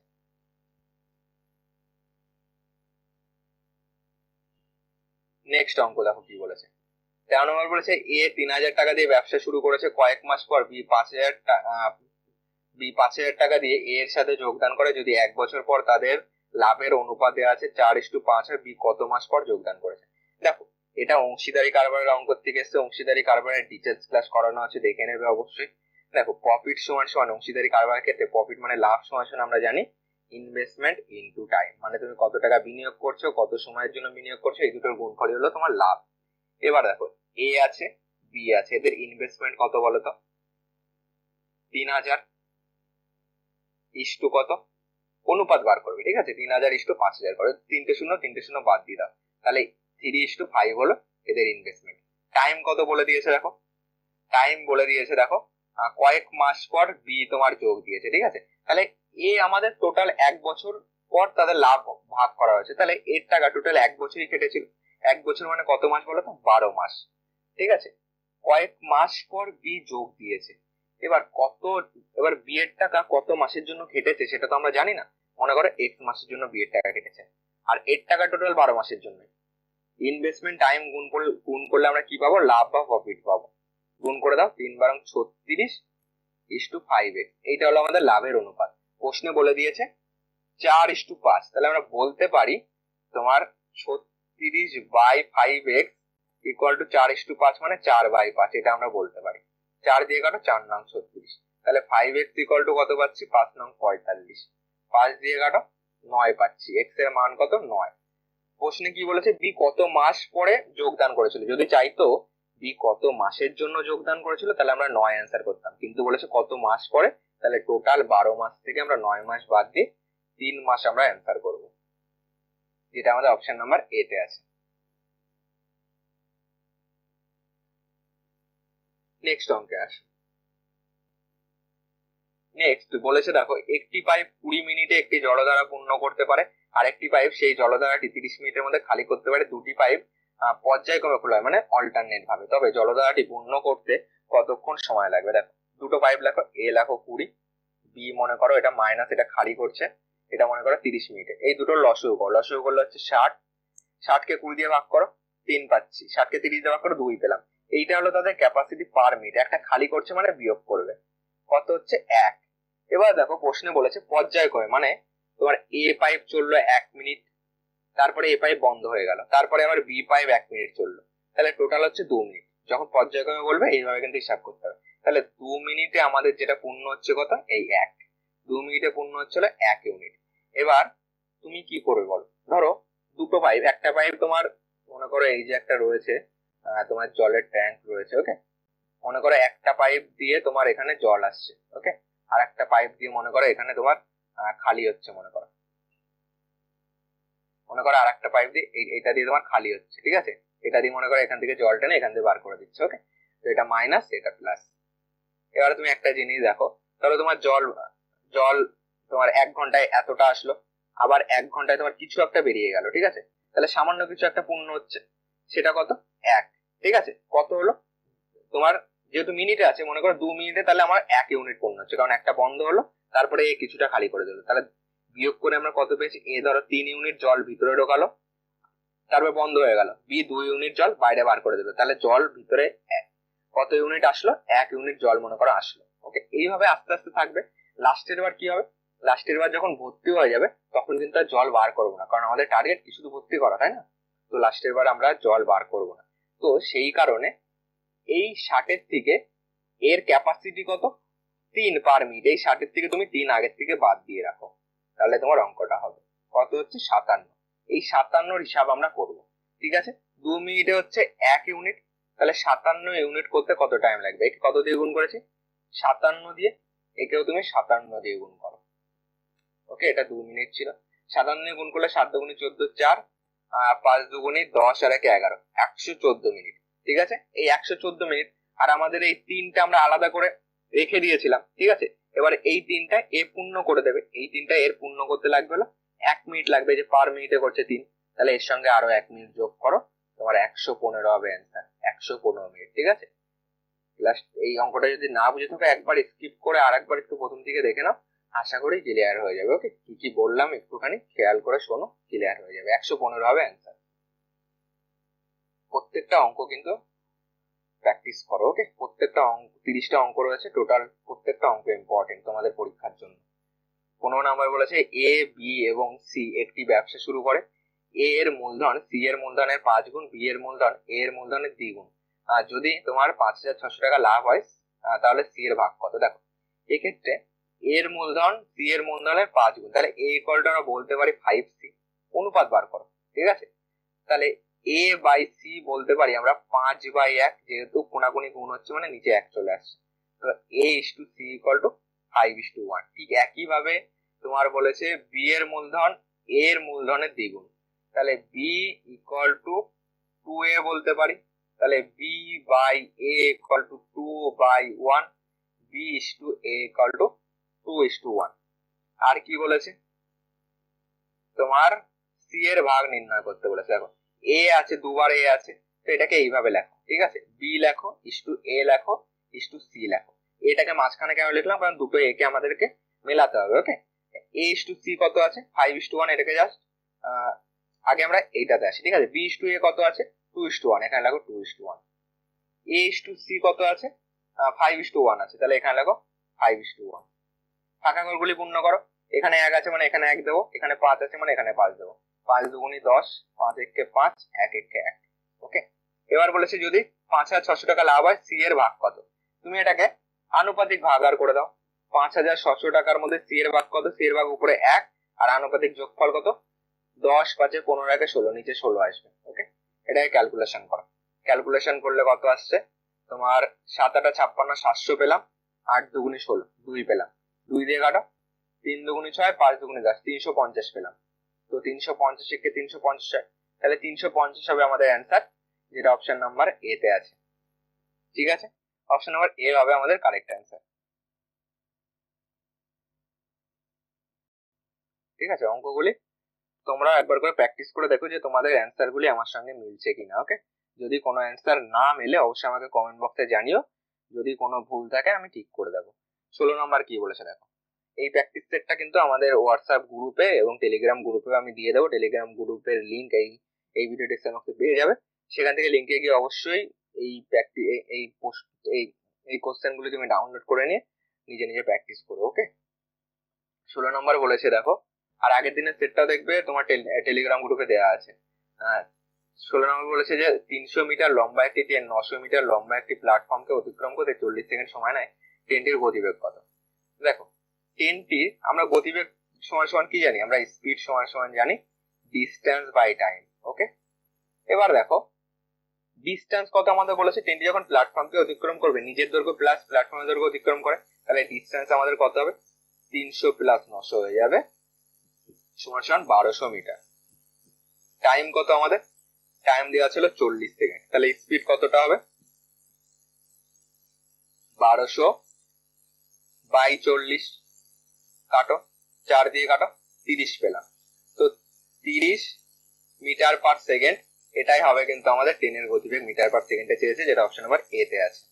নেক্সট অঙ্ক দেখো কি বলেছে। 13 নম্বর বলেছে এ 3000 টাকা দিয়ে ব্যবসা শুরু করেছে, কয়েক মাস পর বি 5000 টাকা দিয়ে এ এর সাথে যোগদান করে। যদি 1 বছর পর তাদের লাভের অনুপাত দেওয়া আছে 4:5, বি কত মাস পর যোগদান করেছে? দেখো এটা অংশীদারি কারবারের অঙ্ক থেকে এসছে, অংশীদারি কারবারের ডিটেলস ক্লাস করানো আছে, দেখে নেবে অবশ্যই। দেখো প্রফিট সমান সমান অংশীদারি কারবারের ক্ষেত্রে প্রফিট মানে লাভ সমান সমান আমরা জানি ইনভেস্টমেন্ট ইনটু টাইম, মানে তুমি কত টাকা বিনিয়োগ করছো, কত সময়ের জন্য বিনিয়োগ করছো, এই দুটোর গুণফলই হলো তোমার লাভ। এবার দেখো এ আছে বি আছে, এদের ইনভেস্টমেন্ট কত বলো তো? 3000 ইস্টু কত, অনুপাত বার করবে। ঠিক আছে, 3000 ইস্টু 5000 করে, 3টে শূন্য 3টে শূন্য বাদ দিয়ে দাও, তাহলে 3:5 হলো এদের ইনভেস্টমেন্ট। টাইম কত বলে দিয়েছে দেখো, টাইম বলে দিয়েছে দেখো কয়েক মাস পর বি তোমার যোগ দিয়েছে। ঠিক আছে, তাহলে এ আমাদের টোটাল 1 বছর পর তাদের লাভ ভাগ করা হয়েছে, তাহলে এর টাকা টোটাল 1 বছরই কেটেছিল। 1 বছর মানে কত মাস বলো তো? 12 মাস। ঠিক আছে, কয়েক মাস পর বি যোগ দিয়েছে। এবার কত, এবার বি এর টাকা কত মাসের জন্য কেটেছে সেটা তো আমরা জানি না। মনে করো এক্স মাসের জন্য বি এর টাকা কেটেছে, আর এর টাকা টোটাল 12 মাসের জন্য। ইনভেস্টমেন্ট টাইম গুণ করলে আমরা কি পাবো? লাভ বা প্রফিট পাবো। গুণ করে দাও, 3 × 36:5x, এইটা হলো আমাদের লাভের অনুপাত। প্রশ্নে বলে দিয়েছে 4:5, তাহলে আমরা বলতে পারি তোমার 36/5x ইকুয়াল টু 4:5, মানে 4/5, এটা আমরা বলতে পারি। 4 দিয়ে কাটো, 4 নং 36, তাহলে 5x ইকুয়াল টু কত পাচ্ছি? 5 নং 45, 5 দিয়ে কাটো, 9 পাচ্ছি। এক্স এর মান কত? 9। প্রশ্নে কি বলেছে? বি কত মাস পরে যোগদান করেছিল। যদি চাইতো বি কত মাসের জন্য যোগদান করেছিল, তাহলে আমরা 9 অ্যান্সার করতাম, কিন্তু বলেছে কত মাস পরে, তাহলে টোটাল 12 মাস থেকে আমরা 9 মাস বাদ দিয়ে 3 মাস আমরা অ্যান্সার করব, যেটা আমাদের অপশন নাম্বার এ তে আছে। নেক্সট অঙ্কে আসো। নেক্সট বলেছে দেখো একটি পাইপ 20 মিনিটে একটি জলধারা পূর্ণ করতে পারে, আর একটি পাইপ সেই জলধারাটি 30 মিনিটের মধ্যে খালি করতে পারে। দুটি পাইপ পর্যায়ক্রমে খোলা হয়, মানে অল্টারনেট ভাবে, তবে জলধারাটি পূর্ণ করতে কতক্ষণ সময় লাগবে? দেখো দুটো পাইপ লেখো, এ লেখো 20, বি মনে করো এটা মাইনাস, এটা খালি করছে, এটা মনে করো 30 মিনিটে। এই দুটোর লসগু করো, লসগু করলে হচ্ছে 60, 60কে 20 দিয়ে ভাগ করো 3 পাচ্ছি, 60কে 30 দিয়ে ভাগ করো 2 পেলাম। এইটা হলো তাদের ক্যাপাসিটি পার মিনিট। একটা খালি করছে মানে বিয়োগ করবে, কত হচ্ছে? 1। এবার দেখো প্রশ্নে বলেছে পর্যায়ক্রমে, মানে তোমার এ পাইপ চললো 1 মিনিট, তারপরে এ পাইপ বন্ধ হয়ে গেল, তারপরে আবার বি পাইপ 1 মিনিট চললো, তাহলে টোটাল হচ্ছে 2 মিনিট। যখন পর্যায়ক্রমে বলবে এইভাবে কিন্তু হিসাব করতে হবে। তাহলে 2 মিনিটে আমাদের যেটা পূর্ণ হচ্ছে কত? এই 1। 2 মিনিটে পূর্ণ হচ্ছে 1 ইউনিট। এবার তুমি কি করবে বলো? ধরো দুটো পাইপ, একটা পাইপ তোমার মনে করো এই যে একটা রয়েছে তোমার জলের ট্যাঙ্ক রয়েছে। ওকে, মনে করো একটা পাইপ দিয়ে তোমার এখানে জল আসছে। ওকে, আর একটা পাইপ দিয়ে মনে করো এখানে তোমার খালি হচ্ছে মনে করো। মনে করো আর একটা পাইপ দিয়ে এটা দিয়ে তোমার খালি হচ্ছে, ঠিক আছে, এটা দিয়ে মনে করো এখান থেকে জল টেনে এখান থেকে বার করে দিচ্ছে। ওকে, তো এটা মাইনাস, এটা প্লাস। এবারে তুমি একটা জিনিস দেখো, তাহলে তোমার জল জল তোমার 1 ঘন্টায় এতটা আসলো, আবার 1 ঘন্টায় তোমার কিছু একটা বেরিয়ে গেল, ঠিক আছে, তাহলে সামান্য কিছু একটা পূর্ণ হচ্ছে, সেটা কত? 1। ঠিক আছে, কত হলো তোমার, যেহেতু মিনিটে আছে মনে করো 2 মিনিটে, তাহলে আমার 1 ইউনিট পূর্ণ হচ্ছে, কারণ একটা বন্ধ হলো, তারপরে এ কিছুটা খালি করে দিল, তাহলে বিয়োগ করে আমরা কত পেয়েছি? এ ধরো 3 ইউনিট জল ভিতরে ঢোকালো, তারপর বন্ধ হয়ে গেল, বি 2 ইউনিট জল বাইরে বার করে দিল, তাহলে জল ভিতরে কত ইউনিট আসলো? 1 ইউনিট জল মনে করো আসলো। ওকে, এইভাবে আস্তে আস্তে থাকবে। লাস্টের বার কি হবে? লাস্টের বার যখন ভর্তি হয়ে যাবে তখন কিন্তু আর জল বার করবো না, কারণ আমাদের টার্গেট কি? শুধু ভর্তি করা, তাই না? তো লাস্টের বার আমরা জল বার করবো না। তো সেই কারণে এই 60-এর থেকে এর ক্যাপাসিটি কত? 3 পার মিনিট। এই 60-এর থেকে তুমি 3 আগের থেকে বাদ দিয়ে রাখো, তাহলে তোমার অঙ্কটা হবে কত? হচ্ছে 57। এই 57-র হিসাব আমরা করব, ঠিক আছে। 2 মিনিটে হচ্ছে 1 ইউনিট, তাহলে 57 ইউনিট করতে কত টাইম লাগবে? একে কত দিয়ে গুণ করেছি? 57 দিয়ে। একেও তুমি 57 দিয়ে গুণ করো। ওকে, এটা 2 মিনিট ছিল। 57 দিয়ে গুণ করলে 7 দুগুণে 14, 4, 5 দুগুণে 10 আর 1 11, 114 মিনিট। ঠিক আছে, এই 114 মিনিট। আর আমাদের এই 3টা আমরা আলাদা করে রেখে দিয়েছিলাম, ঠিক আছে। এবার এই 3টা এ পূর্ণ করে দেবে, এই 3টা এর পূর্ণ করতে লাগবে হলো 1 মিনিট লাগবে, যে পার মিনিটে করছে 3, তাহলে এর সঙ্গে আরো 1 মিনিট যোগ করো, তোমার 115 হবে অ্যান্সার, 115 মিনিট। ঠিক আছে, লাস্ট এই অঙ্কটা যদি না বুঝে থাকো একবার স্কিপ করে আর একবার একটু প্রথম থেকে দেখে নাও, আশা করি ক্লিয়ার হয়ে যাবে। ওকে, কি কি বললাম একটুখানি খেয়াল করে শোনো, ক্লিয়ার হয়ে যাবে। 115 হবে অ্যান্সার। প্রত্যেকটা অঙ্ক কিন্তু প্র্যাকটিস করো। ওকে, প্রত্যেকটা অঙ্ক 30টা অঙ্ক রয়েছে টোটাল, প্রত্যেকটা অঙ্ক ইম্পর্টেন্ট তোমাদের পরীক্ষার জন্য। 15 নম্বর বলেছে এ, বি এবং সি একটি ব্যবসা শুরু করে। এ এর মূলধন সি এর মূলধনের 5 গুণ, বি এর মূলধন এ এর মূলধনের 2 গুণ। আর যদি তোমার 5,600 টাকা লাভ হয়, তাহলে সি এর ভাগ কত? দেখো, এক্ষেত্রে এর মূলধন সি এর মূলধনের 5 গুণ, তাহলে এ ইকুয়ালটা আমরা বলতে পারি 5c। অনুপাত বার করো, ঠিক আছে। তাহলে এ বাই সি বলতে পারি আমরা 5/1, যেহেতু কোনাকুনি গুণ হচ্ছে মানে নিচে 1 চলে আসছে, তো এ is to C equal to 5:1। ঠিক একইভাবে তোমার বলেছে বি এর মূলধন এ এর মূলধনের দ্বিগুণ, তাহলে বি ইকুয়াল টু 2a বলতে পারি, তাহলে B by A equal to 2/1, B is to A equal to 2:1। আর কি বলেছে? তোমার সি এর ভাগ নির্ণয় করতে বলেছে। দেখো, এ আছে, দুবার এ আছে, তো এটাকে এইভাবে লেখো, ঠিক আছে, বি লেখো ইস টু এ লেখো ইস টু সি লেখো। এটাকে মাঝখানে কেন লিখলাম? কারণ দুটো এ কে আমাদেরকে মেলাতে হবে। ওকে, এ ইস টু সি কত আছে? 5:1। এটাকে জাস্ট আগে আমরা এইটাতে আসি, ঠিক আছে। বি ইস টু এ কত আছে? 2:1, এখানে লেখো 2:1। এ ইস টু সি কত আছে? 5:1 আছে, তাহলে এখানে লেখো 5:1। ফাঁকা ঘরগুলি পূর্ণ করো, এখানে 1 আছে মানে এখানে 1 দেবো, এখানে 5 আছে মানে এখানে 5 দেবো। 5 দুগুণি 10, 5 একে 5, 1 একে 1। ওকে, এবার বলেছে যদি 5,600 টাকা লাভ হয়, সি এর ভাগ কত? তুমি এটাকে আনুপাতিক ভাগাকার করে দাও। 5,600 টাকার মধ্যে সি এর ভাগ কত? সি এর ভাগ উপরে 1, আর আনুপাতিক যোগফল কত? 10, 5, 15, 1, 16, নিচে 16 আসবে। ওকে, এটাকে ক্যালকুলেশন করো। ক্যালকুলেশন করলে কত আসছে? তোমার 7 8 56, 700 পেলাম, 8 দুগুণি 16, 2 পেলাম, 2 দিয়ে কাটো, 3 দুগুণি 6, 5 দুগুণি 10, 350 পেলাম। তো 350 কে 350 হয়, তাহলে 350 হবে আমাদের অ্যান্সার, যেটা অপশন নাম্বার এ তে আছে। ঠিক আছে, অপশন নাম্বার এ হবে আমাদের কারেক্ট অ্যান্সার। ঠিক আছে, অঙ্কগুলি তোমরা একবার করে প্র্যাকটিস করে দেখো যে তোমাদের অ্যান্সার গুলি আমার সঙ্গে মিলছে কিনা। ওকে, যদি কোনো অ্যান্সার না মেলে অবশ্যই আমাকে কমেন্ট বক্সে জানিও, যদি কোনো ভুল থাকে আমি ঠিক করে দেবো। 16 নম্বর কি বলেছে দেখো, এই প্র্যাকটিস সেটটা কিন্তু আমাদের হোয়াটসঅ্যাপ গ্রুপে এবং টেলিগ্রাম গ্রুপে আমি দিয়ে দেবো। টেলিগ্রাম গ্রুপের লিঙ্ক এই ভিডিও ডেসক্রিপশন বক্সে পেয়ে যাবে, সেখান থেকে লিঙ্কে গিয়ে অবশ্যই এই প্র্যাকটিস এই পোস্ট এই কোশ্চেন গুলি তুমি ডাউনলোড করে নিয়ে নিজে নিজে প্র্যাকটিস করো। ওকে, 16 নম্বর বলেছে দেখো, আর আগের দিনের সেটটাও দেখবে তোমার টেলিগ্রাম গ্রুপে দেওয়া আছে। 16 নম্বর বলেছে যে 300 মিটার লম্বা একটি ট্রেন 900 মিটার লম্বা একটি প্ল্যাটফর্মকে অতিক্রম করতে 40 সেকেন্ড সময় নেয়, ট্রেনটির গতিবেগ কত? দেখো, ট্রেনটি আমরা গতিবেগ সমান সমান কি জানি? আমরা স্পিড সমান সমান জানি ডিস্টেন্স বাই টাইম। ওকে, এবার দেখো ডিস্টেন্স কত আমাদের বলেছে, ট্রেনটি যখন প্ল্যাটফর্মকে অতিক্রম করবে, নিজের দৈর্ঘ্য প্লাস প্ল্যাটফর্মের দৈর্ঘ্য অতিক্রম করে, তাহলে ডিস্টেন্স আমাদের কত হবে? 300 প্লাস 900 হয়ে যাবে সমান সমান 1200 মিটার। টাইম কত আমাদের? টাইম দেওয়া ছিল 40 সেকেন্ড। তাহলে স্পিড কতটা হবে? 1200 বাই 40, কাটো, 4 দিয়ে কাটো, 30 পেলাম। তো 30 মিটার পার সেকেন্ড, এটাই হবে কিন্তু আমাদের ট্রেনের গতিবেগ মিটার পার সেকেন্ডে চেয়েছে, যেটা অপশন নাম্বার এ তে আছে।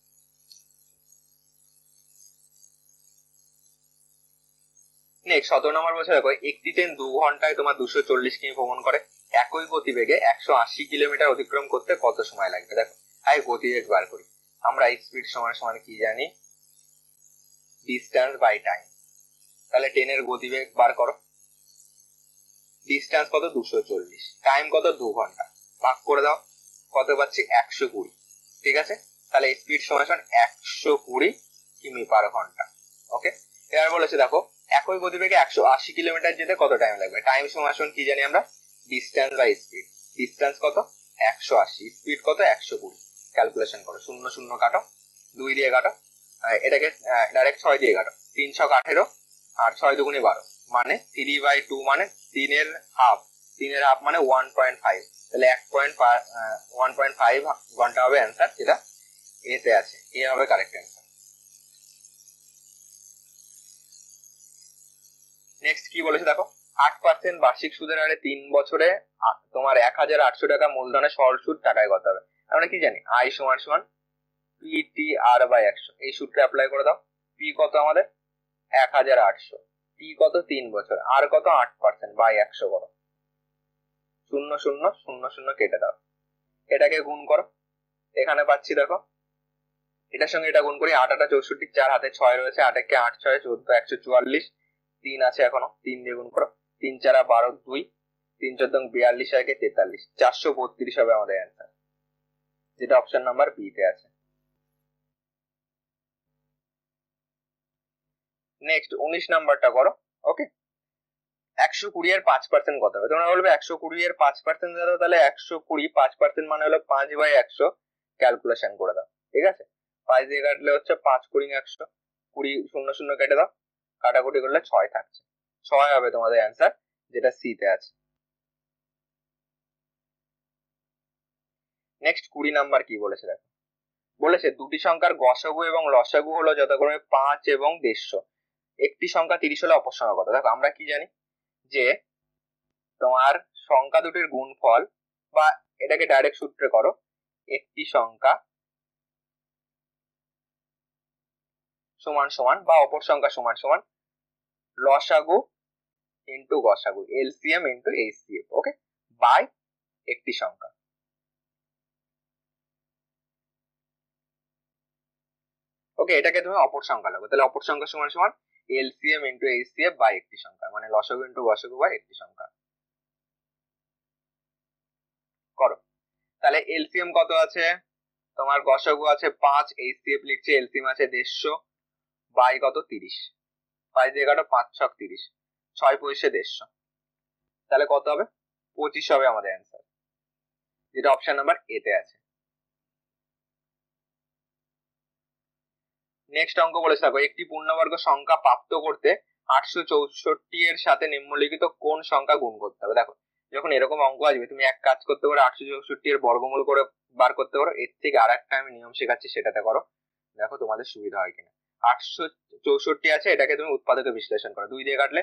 নেক্সট 17 নম্বর বলছে দেখো, একটি ট্রেন 2 ঘন্টায় তোমার 240 কিমি ভ্রমণ করে, একই গতিবেগে 180 কিলোমিটার অতিক্রম করতে কত সময় লাগবে? দেখো আগে গতিবেগ বার করি। আমরা স্পিড সমান সমান কি জানি? Distance by time. তাহলে ট্রেনের গতিবেগ বার করো। ডিস্টেন্স কত? 240, টাইম কত? 2 ঘন্টা, ভাগ করে দাও, কত পাচ্ছি? 120। ঠিক আছে, তাহলে স্পিড সমান সমান 120 কিমি পার ঘন্টা। ওকে, এবার বলেছে দেখো একই গতিবেগে 180 কিলোমিটার যেতে কত টাইম লাগবে? টাইম সমান সমান কি জানি আমরা? Distance by speed. ডিস্টেন্স কত? 180, স্পিড কত? 120। ক্যালকুলেশন করো, 0 0 কাটো, 2 দিয়ে কাটো, এটাকে ডাইরেক্ট 6 দিয়ে কাটো, 318 আর 6 দুগুণে 12, মানে 3/2, মানে 3 এর হাফ। 3 এর হাফ মানে 1.5, তাহলে 1.5 ঘন্টা হবে অ্যান্সার, যেটা এতে আছে। এ হবে কারেক্ট অ্যান্সার। নেক্সট কি বলেছে দেখো, 8% বার্ষিক সুদের হারে 3 বছরে তোমার 1800 টাকা মূলধনে সরল সুদ টাকায় কত হবে? আমরা কি জানি? আই সমান সমান PTR/100। এই সূত্রে অ্যাপ্লাই করে দাও। পি কত আমাদের? 1800, টি কত? 3 বছর, আর কত? 8% বাই 100 করো, 0 0 0 0 কেটে দাও, এটাকে গুণ করো। এখানে পাচ্ছি দেখো, এটার সঙ্গে এটা গুণ করি, 8 8 64, 4 হাতে 6 রয়েছে, 8 একে 8 6 14 144, 3 আছে এখনো, 3 দিয়ে গুণ করো, 3 4 12 2, 3 14 42, 1 43, 432 হবে আমাদের অ্যান্সার, যেটা অপশন নাম্বার বি তে আছে। নেক্সট 19 নাম্বারটা করো। ওকে, 120 এর 5% কত হবে? তোমরা বলবে 120 এর 5% দাও, তাহলে 120 5% মানে হলো 5/100। ক্যালকুলেশন করে দাও। ঠিক আছে, 5 দিয়ে কাটলে হচ্ছে 5 20 100, 20 0 0 কেটে দাও, কাটাকুটি করলে 6 থাকছে, 6 হবে তোমাদের অ্যান্সার, যেটা সি তে আছে। নেক্সট 20 নাম্বার কি বলেছে দেখো, বলেছে দুটি সংখ্যার গসাগু এবং লসাগু হলো যথাক্রমে 5 এবং 150। একটি সংখ্যা 30 হলে অপর সংখ্যা কত? দেখো আমরা কি জানি যে তোমার সংখ্যা দুটির গুণফল, বা এটাকে ডাইরেক্ট সূত্রে করো, একটি সংখ্যা সমান সমান বা অপর সংখ্যা সমান সমান লসাগু ইন্টু গসাগু, LCM into HCF. Okay, by একটি সংখ্যা। ওকে, এটাকে তুমি অপর সংখ্যা লাগবে, তাহলে অপর সংখ্যা সমান সমান এলসিএম ইন্টু এইচসিএফ বাই একটি সংখ্যা, মানে লসাগু ইন্টু গসাগু বাই একটি সংখ্যা। করো, তাহলে এলসিএম কত আছে তোমার? গসাগু আছে 5, এইচসিএফ লিখছে, এলসিএম আছে 150 বাই কত? 30, 5 দিয়ে কাটো, 5 6 30, 6 পয়সা 150, তাহলে কত হবে? 25 হবে আমাদের অ্যান্সার, যেটা অপশন নাম্বার এ তে আছে। নেক্সট অঙ্ক বলেছে দেখো, একটি পূর্ণবর্গ সংখ্যা প্রাপ্ত করতে 864 এর সাথে নিম্নলিখিত কোন সংখ্যা গুণ করতে হবে? দেখো যখন এরকম অঙ্ক আসবে, তুমি এক কাজ করতে পারো, 864 এর বর্গমূল করে বার করতে পারো। এর থেকে আর একটা আমি নিয়ম শেখাচ্ছি, সেটাতে করো, দেখো তোমাদের সুবিধা হয় কিনা। 864 আছে, এটাকে তুমি উৎপাদকে বিশ্লেষণ করো। 2 দিয়ে কাটলে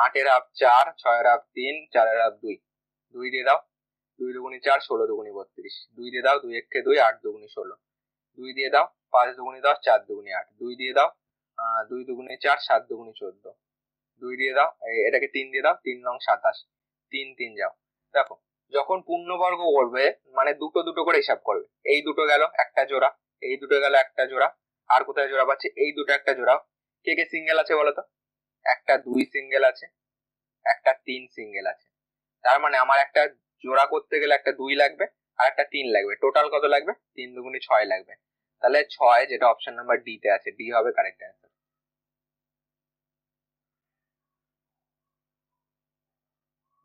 8 এর হাফ 4, 6 এর হাফ 3, 4 এর হাফ 2, 2 দিয়ে দাও, 2 দুগুণি 4, 16 দুগুণি 32, 2 দিয়ে দাও, 2 একে 2, 8 দুগুণি 16, 2 দিয়ে দাও, 5 দুগুণি 10, 4 দুগুণি 8, 2 দিয়ে দাও, 2 দুগুণি 4, 7 দুগুণি 14, 2 দিয়ে দাও, এটাকে 3 দিয়ে দাও, 3 নং 27, 3 3 যাও। দেখো যখন পূর্ণবর্গ করবে মানে দুটো দুটো করে হিসাব করবে, এই দুটো গেল একটা জোড়া, এই দুটো গেল একটা জোড়া, আর কোথায় জোড়া পাচ্ছে? এই দুটো একটা জোড়া। কে কে সিঙ্গেল আছে বলতো? একটা 2 সিঙ্গেল আছে, একটা 3 সিঙ্গেল আছে, তার মানে আমার একটা জোড়া করতে গেলে একটা 2 লাগবে আর একটা 3 লাগবে, টোটাল কত লাগবে? 3 দুগুণি 6 লাগবে, তাহলে 6, যেটা অপশন নাম্বার ডি তে আছে, ডি হবে কারেক্ট অ্যান্সার।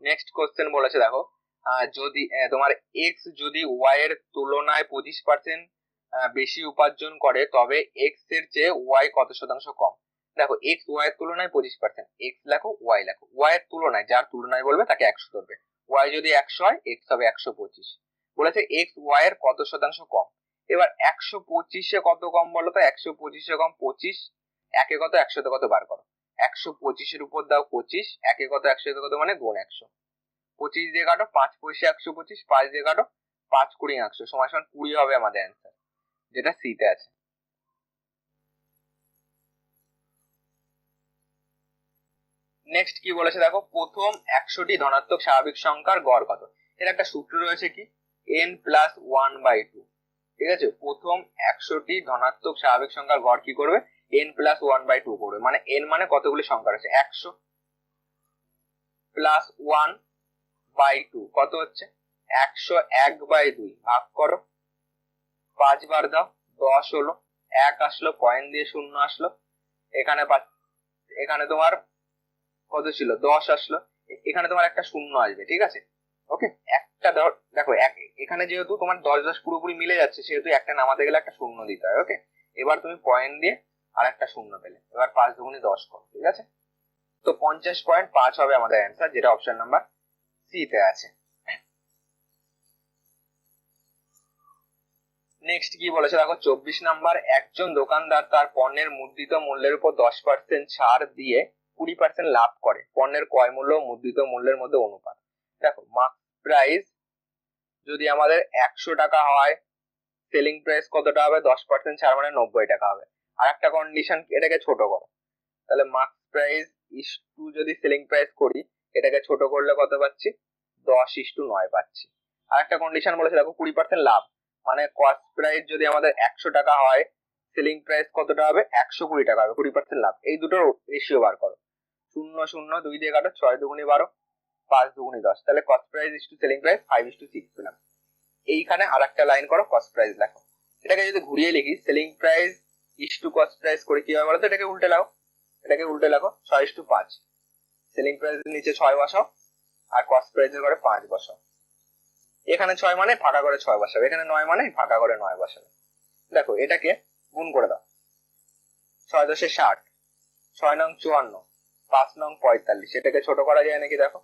নেক্সট কোশ্চেন বলেছে দেখো, যদি তোমার এক্স যদি ওয়াই এর তুলনায় 25% বেশি উপার্জন করে, তবে এক্স এর চেয়ে ওয়াই কত শতাংশ কম? দেখো এক্স ওয়াই এর তুলনায় 25%, এক্স লেখো ওয়াই লেখো, ওয়াই এর তুলনায়, যার তুলনায় বলবে তাকে 100 ধরবে, ওয়াই যদি 100 হয় এক্স হবে 125। বলেছে এক্স ওয়াই এর কত শতাংশ কম। এবার 125-এ কত কম বলো তো? 125-এ কম 25, একে কত 100-তে কত বার করো। 125-এর উপর দাও 25, একে কত 100-তে কত মানে গুণ 100। 25 দিয়ে কাটো, 5 পয়সা 125, 5 দিয়ে কাটো, 5 20 100 সমান সমান 20 হবে আমাদের অ্যান্সার, যেটা সি তে আছে। নেক্সট কি বলেছে দেখো, প্রথম 100টি ধনাত্মক স্বাভাবিক সংখ্যার গড় কত। এর একটা সূত্র রয়েছে কি, n+1/2। ঠিক আছে, প্রথম 100টি ধনাত্মক স্বাভাবিক সংখ্যার গড় কি করবে, n+1/2 করবে। মানে n মানে কতগুলি সংখ্যা রয়েছে, 100 প্লাস 1/2 কত হচ্ছে 101/2, ভাগ করো 5 বার দাও, 10 হলো, 1 আসলো, পয়েন্ট দিয়ে 0 আসলো, এখানে এখানে তোমার কত ছিল 10 আসলো, এখানে তোমার একটা 0 আসবে। ঠিক আছে, ওকে। একটা দেখো এখানে যেহেতু তোমার 10 10 পুরোপুরি মিলে যাচ্ছে, সেহেতু একটা নামাতে গেলে একটা 0 দিতে হয়। ওকে, এবার তুমি পয়েন্ট দিয়ে আর একটা 0 পেলে, এবার 5 দুগুণে 10 করো। ঠিক আছে, তো 50.5 হবে আমাদের অ্যান্সার, যেটা অপশন নাম্বার সি তে আছে। নেক্সট কি বলেছে দেখো, 24 নাম্বার, একজন দোকানদার তার পণ্যের মুদ্রিত মূল্যের উপর 10% ছাড় দিয়ে 20% লাভ করে। পণ্যের ক্রয় মূল্য ও মুদ্রিত মূল্যের মধ্যে অনুপাত। দেখো, মার্কেট প্রাইস যদি আমাদের 100 টাকা হয়, সেলিং প্রাইস কতটা হবে, 10% ছাড় মানে 90 টাকা হবে। আর একটা কন্ডিশন, এটাকে ছোট করো, তাহলে মার্কেট প্রাইস ইস্টু যদি সেলিং প্রাইস করি, এটাকে ছোট করলে কত পাচ্ছি, 10:9 পাচ্ছি। আর একটা কন্ডিশন বলেছে দেখো, 20% লাভ, মানে কস্ট প্রাইস যদি আমাদের 100 টাকা হয়, সেলিং প্রাইস কতটা হবে, 120 টাকা হবে, 20% লাভ। এই দুটোর রেশিও বার করো, 0 0 2 দিয়ে কাটো, 6 দুগুণে 12, 5 দুগুণে 10, তাহলে cost price is to selling price 5:6 পেলাম। এইখানে আর একটা লাইন করো, কস্ট প্রাইস লেখো। এটাকে যদি ঘুরিয়ে লিখি, selling price is to cost price করে কি হবে বলতো, এটাকে উল্টে লাও, এটাকে উল্টে লেখো, 6:5। সেলিং প্রাইসের নিচে 6 বসাও, আর কস্ট প্রাইসের ঘরে 5 বসাও। এখানে 6 মানে ফাঁকা করে 6 বসাবে, এখানে 9 মানে ফাঁকা করে 9 বসাবে। দেখো, এটাকে গুণ করে দাও, 6 10 60, 6 নং 54, 5 নং 45। এটাকে ছোট করা যায় নাকি দেখো,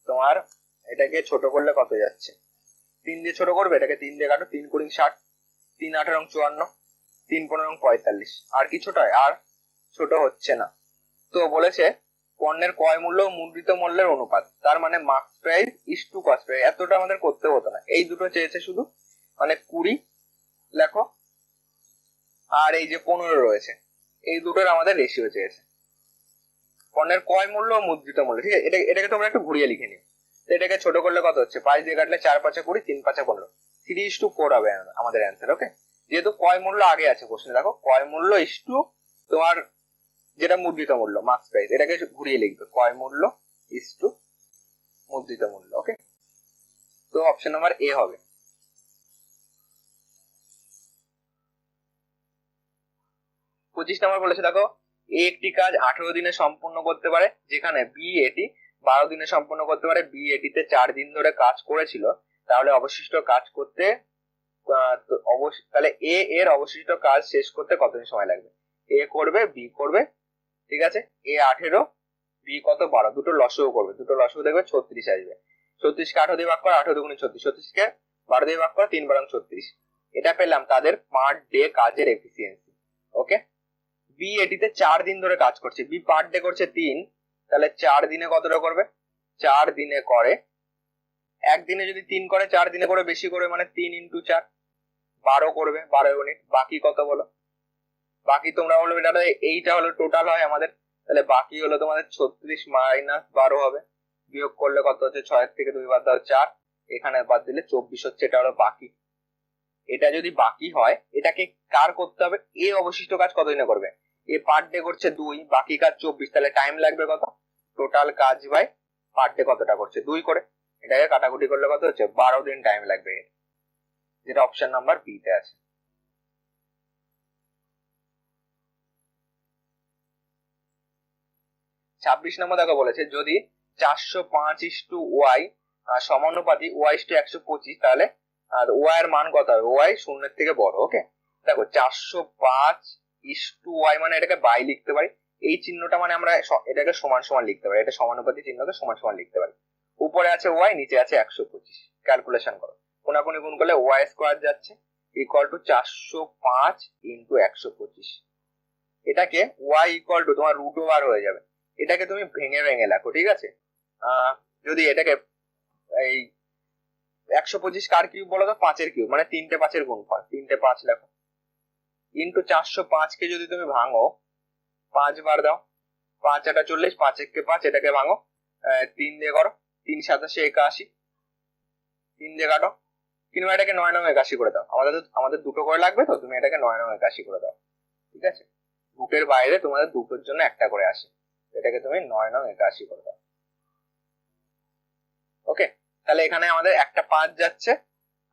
তোমার এটাকে ছোট করলে কত যাচ্ছে, 3 দিয়ে ছোট করবে, এটাকে 3 দিয়ে কাটো, 3 কুড়ি 60, 3 18 54, 3 15 45। আর কি ছোট হয়, আর ছোট হচ্ছে না। তো বলেছে পণ্যের ক্রয় মূল্য ও মুদ্রিত মূল্যের অনুপাত, তার মানে market price is to cost price. এতটা আমাদের করতে হতো না, এই দুটো চেয়েছে শুধু, মানে 20 লেখো, আর এই যে 15 রয়েছে, এই দুটোর আমাদের রেশিও চেয়েছে। পণ্যের ক্রয় মূল্য ও মুদ্রিত মূল্য, ঠিক আছে, এটাকে তোমরা একটু ঘুরিয়ে লিখে নিও। তো এটাকে ছোট করলে কত হচ্ছে, 5 দিয়ে কাটলে 4 5 20, 3 5 15, 3:4 হবে আমাদের অ্যান্সার। ওকে, যেহেতু ক্রয় মূল্য আগে আছে প্রশ্নে, দেখো ক্রয় মূল্য ইস টু তোমার যেটা মুদ্রিত মূল্য মার্কেট প্রাইস, এটাকে ঘুরিয়ে লিখবে, ক্রয় মূল্য ইস টু মুদ্রিত মূল্য। ওকে, তো অপশন নাম্বার এ হবে। 25 নাম্বার বলেছে দেখো, এ একটি কাজ 18 দিনে সম্পূর্ণ করতে পারে, যেখানে বি এটি 12 দিনে সম্পূর্ণ করতে পারে। বি এটিতে 4 দিন ধরে কাজ করেছিল, তাহলে অবশিষ্ট কাজ করতে তাহলে এ এর অবশিষ্ট কাজ শেষ করতে কতদিন সময় লাগবে। এ করবে, বি করবে, ঠিক আছে, এ 18, বি কত 12, দুটো লসও করবে, দুটো লসও দেখবে 36 আসবে। 36 কে 18 দিয়ে ভাগ কর, 18 দুগুণে 36, 36 কে 12 দিয়ে ভাগ কর, 3 12 36। এটা পেলাম তাদের পার ডে কাজের এফিসিয়েন্সি। ওকে, বি এটিতে 4 দিন ধরে কাজ করছে, বি পার ডে করছে 3, তাহলে 4 দিনে কতটা করবে, 4 দিনে করে, একদিনে যদি 3 করে, 4 দিনে করে বেশি করে, মানে 3 × 4 12 করবে, 12 ইউনিট। বাকি কত বলো, বাকি তোমরা বলো, এটা এইটা হলো টোটাল হয় আমাদের, তাহলে বাকি হলো তোমাদের 36 মাইনাস 12 হবে, বিয়োগ করলে কত হচ্ছে, 6 থেকে 2 বাদ দাও 4, এখানে বাদ দিলে 24 হচ্ছে, এটা হলো বাকি। এটা যদি বাকি হয়, এটাকে কার করতে হবে, এ অবশিষ্ট কাজ কতদিনে করবে, এ পার ডে করছে 2, বাকি কাজ 24, তাহলে টাইম লাগবে কত, টোটাল কাজ বাই পার ডে কতটা করছে 2 করে, এটাকে কাটাকুটি করলে কত হচ্ছে, 12 দিন টাইম লাগবে, যেটা অপশন নাম্বার বি তে আছে। 26 নম্বর দেখো বলেছে, যদি 405:y সমানুপাতি y:125, তাহলে ওয়াই এর মান কত হবে, ওয়াই শূন্যের থেকে বড়। ওকে, দেখো 405:y মানে এটাকে বাই লিখতে পারি, এই চিহ্নটা মানে আমরা এটাকে সমান সমান লিখতে পারি, এটা সমানুপাতি চিহ্নকে সমান সমান লিখতে পারি। উপরে আছে ওয়াই, নিচে আছে 125। ক্যালকুলেশন করো, কোনাকুনি গুণ করলে ওয়াই স্কোয়ার যাচ্ছে ইকুয়াল টু 405 ইন্টু 125। এটাকে ওয়াই ইকুয়াল টু তোমার রুট ওভার হয়ে যাবে। এটাকে তুমি ভেঙে ভেঙে লেখো, ঠিক আছে? যদি এটাকে এই 125 কার কিউব বলো তো? 5-এর কিউব, মানে 3টে 5-এর গুণফল, 3টে 5 লেখো ইন্টু 405 কে যদি তুমি ভাঙো 5 বার দাও, 5 আটা 40, 5 একে 5, এটাকে ভাঙো 3 দিয়ে করো, 3 সাতাশে 81, 3 দিয়ে কাটো, কিংবা এটাকে 9-9-81 করে দাও। আমাদের দুটো করে লাগবে, তো তুমি এটাকে 9-9-81 করে দাও, ঠিক আছে? রুটের বাইরে তোমাদের দুটোর জন্য একটা করে আসে, এটাকে তুমি 9-9-81 করে দাও। ওকে, তাহলে এখানে আমাদের একটা 5 যাচ্ছে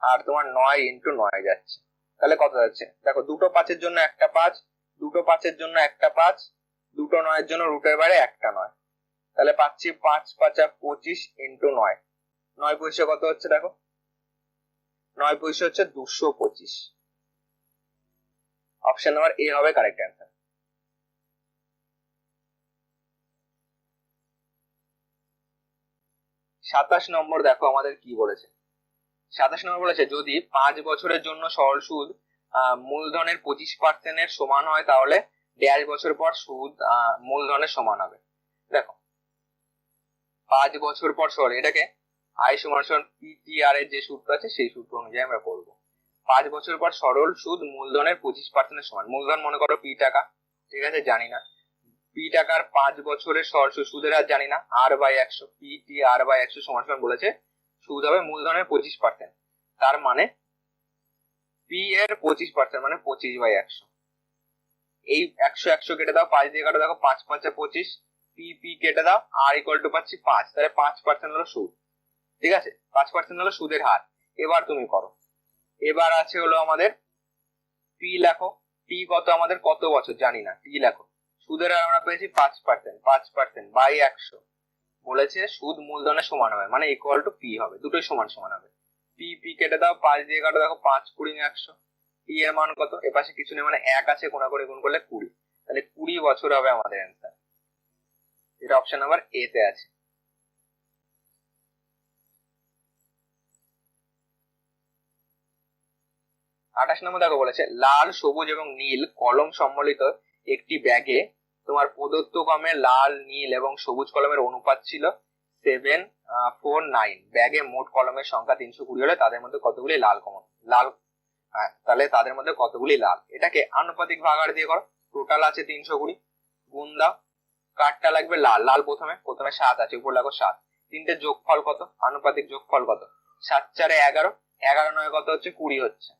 আর তোমার 9 ইন্টু 9 যাচ্ছে, তাহলে কত যাচ্ছে দেখো? দুটো 5-এর জন্য একটা 5, দুটো 5-এর জন্য একটা 5, দুটো 9-এর জন্য রুটের বাইরে একটা 9, তাহলে পাচ্ছি 5-5-25 ইন্টু 9। 9 পয়সা কত হচ্ছে দেখো? 9 পয়সা হচ্ছে 225। অপশন নাম্বার এ হবে কারেক্ট অ্যান্সার। 27 নম্বর দেখো আমাদের কি বলেছে। 27 নম্বর বলেছে যদি 5 বছরের জন্য সরল সুদ মূলধনের 25% সমান হয়, তাহলে 1.5 বছর পর সুদ মূলধনের সমান হবে। দেখো 5 বছর পর সরল, এটাকে আই সমান পিটিআর এর যে সূত্র আছে সেই সূত্র অনুযায়ী আমরা করব। 5 বছর পর সরল সুদ মূলধনের 25% সমান। মূলধন মনে করো পি টাকা, ঠিক আছে? জানি না পি টাকার 5 বছরের সরল সুদের হার জানি না, r/100, পিটি r/100 সমান সমান বলেছে সুদ হবে মূলধনের 25%। তার মানে পি এর 25% মানে 25/100। এই 100 কেটে দাও, 5 দিয়ে কাটো, দেখো 5-5-25, পি কেটে দাও, আর ইকুয়াল টু পাচ্ছি 5, তাহলে 5% হলো সুদ, ঠিক আছে? 5% হলো সুদের হার। এবার তুমি করো, এবার আছে হলো আমাদের পি লেখো। পি কত আমাদের, কত বছর জানি না, টি লেখো। সুদের হার আমরা পেয়েছি 5%, 5%/100 বলেছে সুদ মূলধনের সমান হবে, মানে ইকুয়াল টু পি হবে, দুটোই সমান সমান হবে। পি কেটে দাও, 5 দিয়ে কাটো, দেখো 5-20-100। পি এর মান কত? এপাশে কিছু নেই, মানে 1 আছে, কোনাকুনি গুণ করলে 20, তাহলে 20 বছর হবে আমাদের অ্যান্সার। এটা অপশন নাম্বার এ তে আছে। 28 নম্বর দেখো বলেছে লাল, সবুজ এবং নীল কলম সম্বলিত একটি ব্যাগে তোমার প্রদত্ত ক্রমে লাল, নীল এবং সবুজ কলমের অনুপাত ছিল 7:4:9। ব্যাগে মোট কলমের সংখ্যা 320 হলে তাদের মধ্যে কতগুলি লাল লাল তাহলে তাদের মধ্যে কতগুলি লাল? এটাকে আনুপাতিক ভাগাড় দিয়ে করো। টোটাল আছে 320, গুণ দাও, কাঠটা লাগবে লাল, লাল প্রথমে 7 আছে, উপর লাগো 7, তিনটে যোগফল কত? আনুপাতিক যোগফল কত? 7-4-11, 11-9 কত হচ্ছে? 20 হচ্ছে।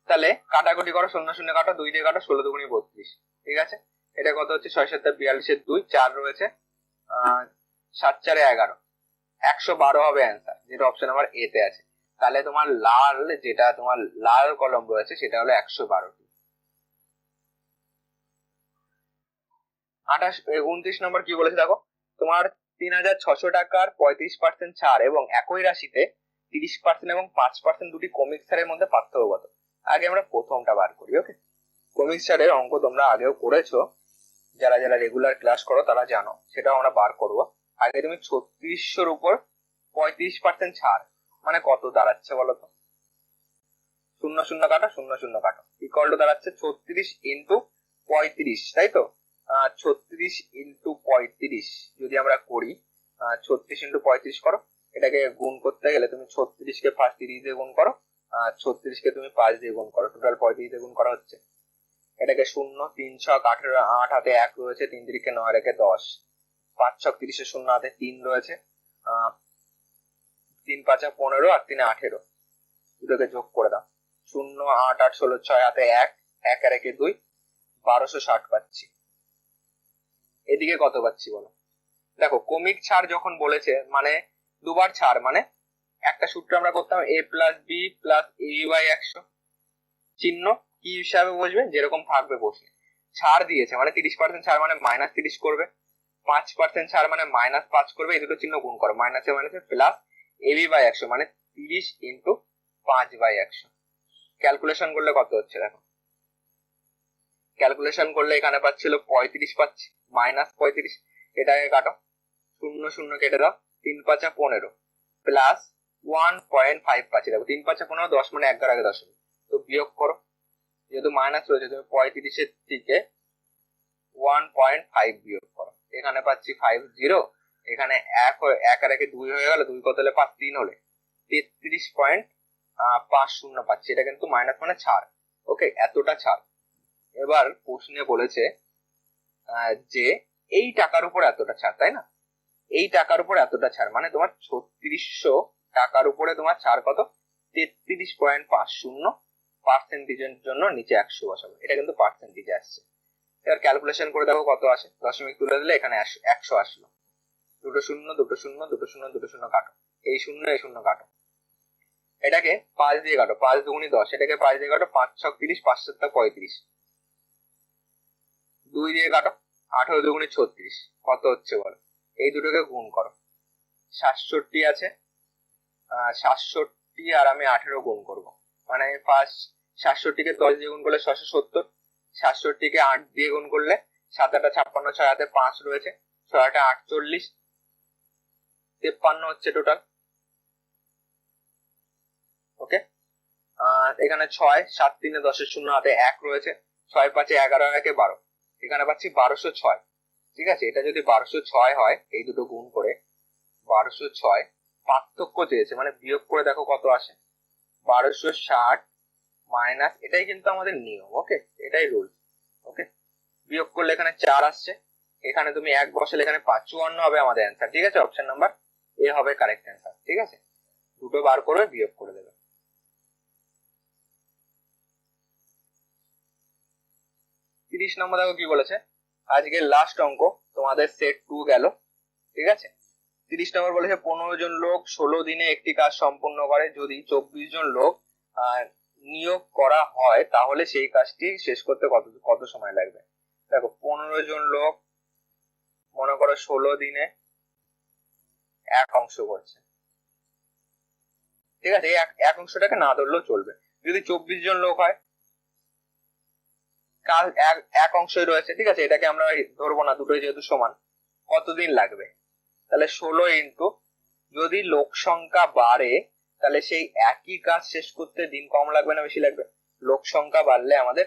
তাহলে কাটাকুটি করো, 0-0 কাটো, 2 দিয়ে কাটো, 16-2-32, ঠিক আছে? এটা কত হচ্ছে? 6-7-42, 2 4 রয়েছে, 7-4-11, 112 হবে অ্যান্সার, যেটা অপশন নাম্বার এ তে আছে। তাহলে তোমার লাল, যেটা তোমার লাল কলম রয়েছে সেটা হলো 112টি। 29 নম্বর কি বলেছে দেখো, তোমার 3,600 টাকার 35% ছাড় এবং একই রাশিতে 30% এবং 5% দুটি কমিক ছাড়ের মধ্যে পার্থক্য কত? আগে আমরা প্রথমটা বার করি। ওকে, কমিক ছাড়ের অঙ্ক তোমরা আগেও করেছো, যারা যারা রেগুলার ক্লাস করো তারা জানো, সেটাও আমরা বার করবো। আগে তুমি 3600-র উপর 35% ছাড় মানে কত দাঁড়াচ্ছে বলো তো? 0-0 কাটো, 0-0 কাটো, ইকুয়াল টু দাঁড়াচ্ছে 36 ইন্টু 35, তাই তো? 36 ইন্টু 35 যদি আমরা করি, 36 ইন্টু 35 করো, এটাকে গুণ করতে গেলে তুমি 36 কে ফার্স্ট 30 দিয়ে গুণ করো, 36 কে তুমি 5 দিয়ে গুণ করো, টোটাল 35 দিয়ে গুণ করা হচ্ছে। এটাকে 0, 3-6-18, 8 হাতে 1 রয়েছে, 3-3-9 রেখে 10, 5-6-30, 0 হাতে 3 রয়েছে, 3-5-15 আর 3-18, দুটোকে যোগ করে দাও, 0, 8, 8, 16, 6 হাতে 1, 1 রেখে 2, 1260 পাচ্ছি। এদিকে কত পাচ্ছি বলো? দেখো কমিক ছাড় যখন বলেছে মানে দুবার ছাড়, মানে একটা সূত্র আমরা করতাম a+b+ab/100, চিহ্ন কি হিসাবে বসবে? যেরকম থাকবে বসে। ছাড় দিয়েছে মানে 30% ছাড় মানে -30 করবে, 5% ছাড় মানে -5 করবে, এই দুটো চিহ্ন গুণ করো, মাইনাসে মাইনাসে প্লাস ab/100 মানে 30 ইন্টু 5/100। ক্যালকুলেশন করলে কত হচ্ছে দেখো? ক্যালকুলেশন করলে এখানে পাচ্ছিল 35 পাচ্ছি, -35, এটাকে কাটো, শূন্য শূন্য কেটে দাও, 3 5 15 প্লাস 1.5 পাচ্ছি। দেখো 3 5 15, 10 মানে 11 আগে দশমিক, তো বিয়োগ করো। যেহেতু মাইনাস রয়েছে তুমি 35-এর থেকে 1.5 বিয়োগ করো। এখানে পাচ্ছি 50, এখানে 1 আর 1 2 হয়ে গেল, 2 কত হলে 5, 3 হলে 33.50 পাচ্ছি। এটা কিন্তু মাইনাস মানে ছাড়। ওকে, এতটা ছাড়। এবার প্রশ্নে বলেছে যে এই টাকার উপর এতটা ছাড়, তাই না? এই টাকার উপর এতটা ছাড় মানে তোমার 3600 টাকার উপরে তোমার ছাড় কত? 33.50। পার্সেন্টেজের জন্য নিচে 100 বসাবো, এটা কিন্তু পার্সেন্টেজে আসছে। এবার ক্যালকুলেশন করে দেখো কত আসে। দশমিক তুলে দিলে এখানে 100 আসলো। দুটো শূন্য দুটো শূন্য দুটো শূন্য দুটো শূন্য কাটো, এই শূন্য এই শূন্য কাটো, এটাকে 5 দিয়ে কাটো, 5 দুগুণি 10, এটাকে 5 দিয়ে কাটো, 5 6 30, 5 7 35, 2 দিয়ে কাটো, 18 দুগুণি 36, কত হচ্ছে বলো? এই দুটোকে গুণ করো, 67 আছে, 67 আর আমি 18 গুণ করব, মানে ফার্স্ট 67-কে 10 দিয়ে গুণ করলে 670, 67-কে 8 দিয়ে গুণ করলে 7 8 56, 6 হাতে 5 রয়েছে, 6 8 48, 53 হচ্ছে টোটাল। ওকে, এখানে 6 7 3 10 শূন্য হাতে 1 রয়েছে, 6 5 11 1 12, এখানে পাচ্ছি 1206। ঠিক আছে, এটা যদি 1206 হয়, এই দুটো গুণ করে 1206, পার্থক্য চেয়েছে মানে বিয়োগ করে দেখো কত আসে। 1260 মাইনাস, এটাই কিন্তু আমাদের নিয়ম। ওকে, এটাই রুল। ওকে, বিয়োগ করলে এখানে 4 আসছে, এখানে তুমি 1 বসালে এখানে 55 হবে আমাদের অ্যান্সার। ঠিক আছে, অপশন নাম্বার এ হবে কারেক্ট অ্যান্সার। ঠিক আছে, দুটো বার করবে, বিয়োগ করে দেবে। 30 নম্বর দেখো কি বলেছে, আজকের লাস্ট অঙ্ক, তোমাদের সেট 2 গেল। ঠিক আছে, 30 নম্বর বলেছে 15 জন লোক 16 দিনে একটি কাজ সম্পূর্ণ করে, যদি 24 জন লোক নিয়োগ করা হয় তাহলে সেই কাজটি শেষ করতে কত সময় লাগবে। দেখো 15 জন লোক মনে করো 16 দিনে এক অংশ করছে। ঠিক আছে, এক অংশটাকে না ধরলেও চলবে। যদি 24 জন লোক হয়, কাজ এক অংশই রয়েছে। ঠিক আছে, এটাকে আমরা ধরবো না, দুটোই যেহেতু সমান। কতদিন লাগবে? তাহলে 16 ইন্টু, যদি লোক সংখ্যা বাড়ে তাহলে সেই একই কাজ শেষ করতে দিন কম লাগবে না বেশি লাগবে? লোক সংখ্যা বাড়লে আমাদের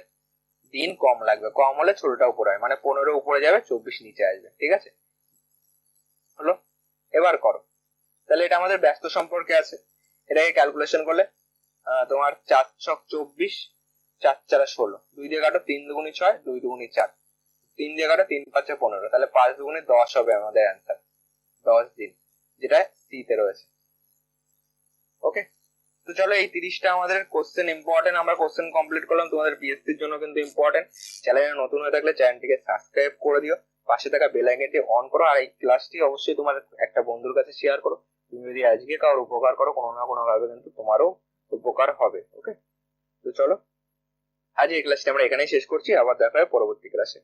দিন কম লাগবে, কম হলে ছোটটা উপরে হয়, মানে 15 উপরে যাবে, 24 নিচে আসবে। ঠিক আছে, হলো? এবার করো, তাহলে এটা আমাদের ব্যস্ত সম্পর্কে আছে। এটাকে ক্যালকুলেশন করলে তোমার 4 ছক 24, 4 4 16, 2 দিয়ে কাটো, 3 দুগুণি 6, 2 দুগুণি 4, 3 দিয়ে কাটো, 3 5 15, তাহলে 5 দুগুণি 10 হবে আমাদের অ্যান্সার। 10 দিন, যেটা সি তে রয়েছে। ওকে, তো চলো, এই 30টা আমাদের কোশ্চেন ইম্পর্টেন্ট, আমরা কোশ্চেন কমপ্লিট করলাম। তোমাদের বিএসসির জন্য কিন্তু ইম্পর্টেন্ট। চ্যানেলে নতুন হয়ে থাকলে চ্যানেলটিকে সাবস্ক্রাইব করে দিও, পাশে থাকা বেল আইকনটি অন করো, আর এই ক্লাসটি অবশ্যই তোমার একটা বন্ধুর কাছে শেয়ার করো। তুমি যদি আজকে কারোর উপকার করো, কোনো না কোনো ভাবে কিন্তু তোমারও উপকার হবে। ওকে, তো চলো, আজ এই ক্লাসটি আমরা এখানেই শেষ করছি, আবার দেখা হবে পরবর্তী ক্লাসে।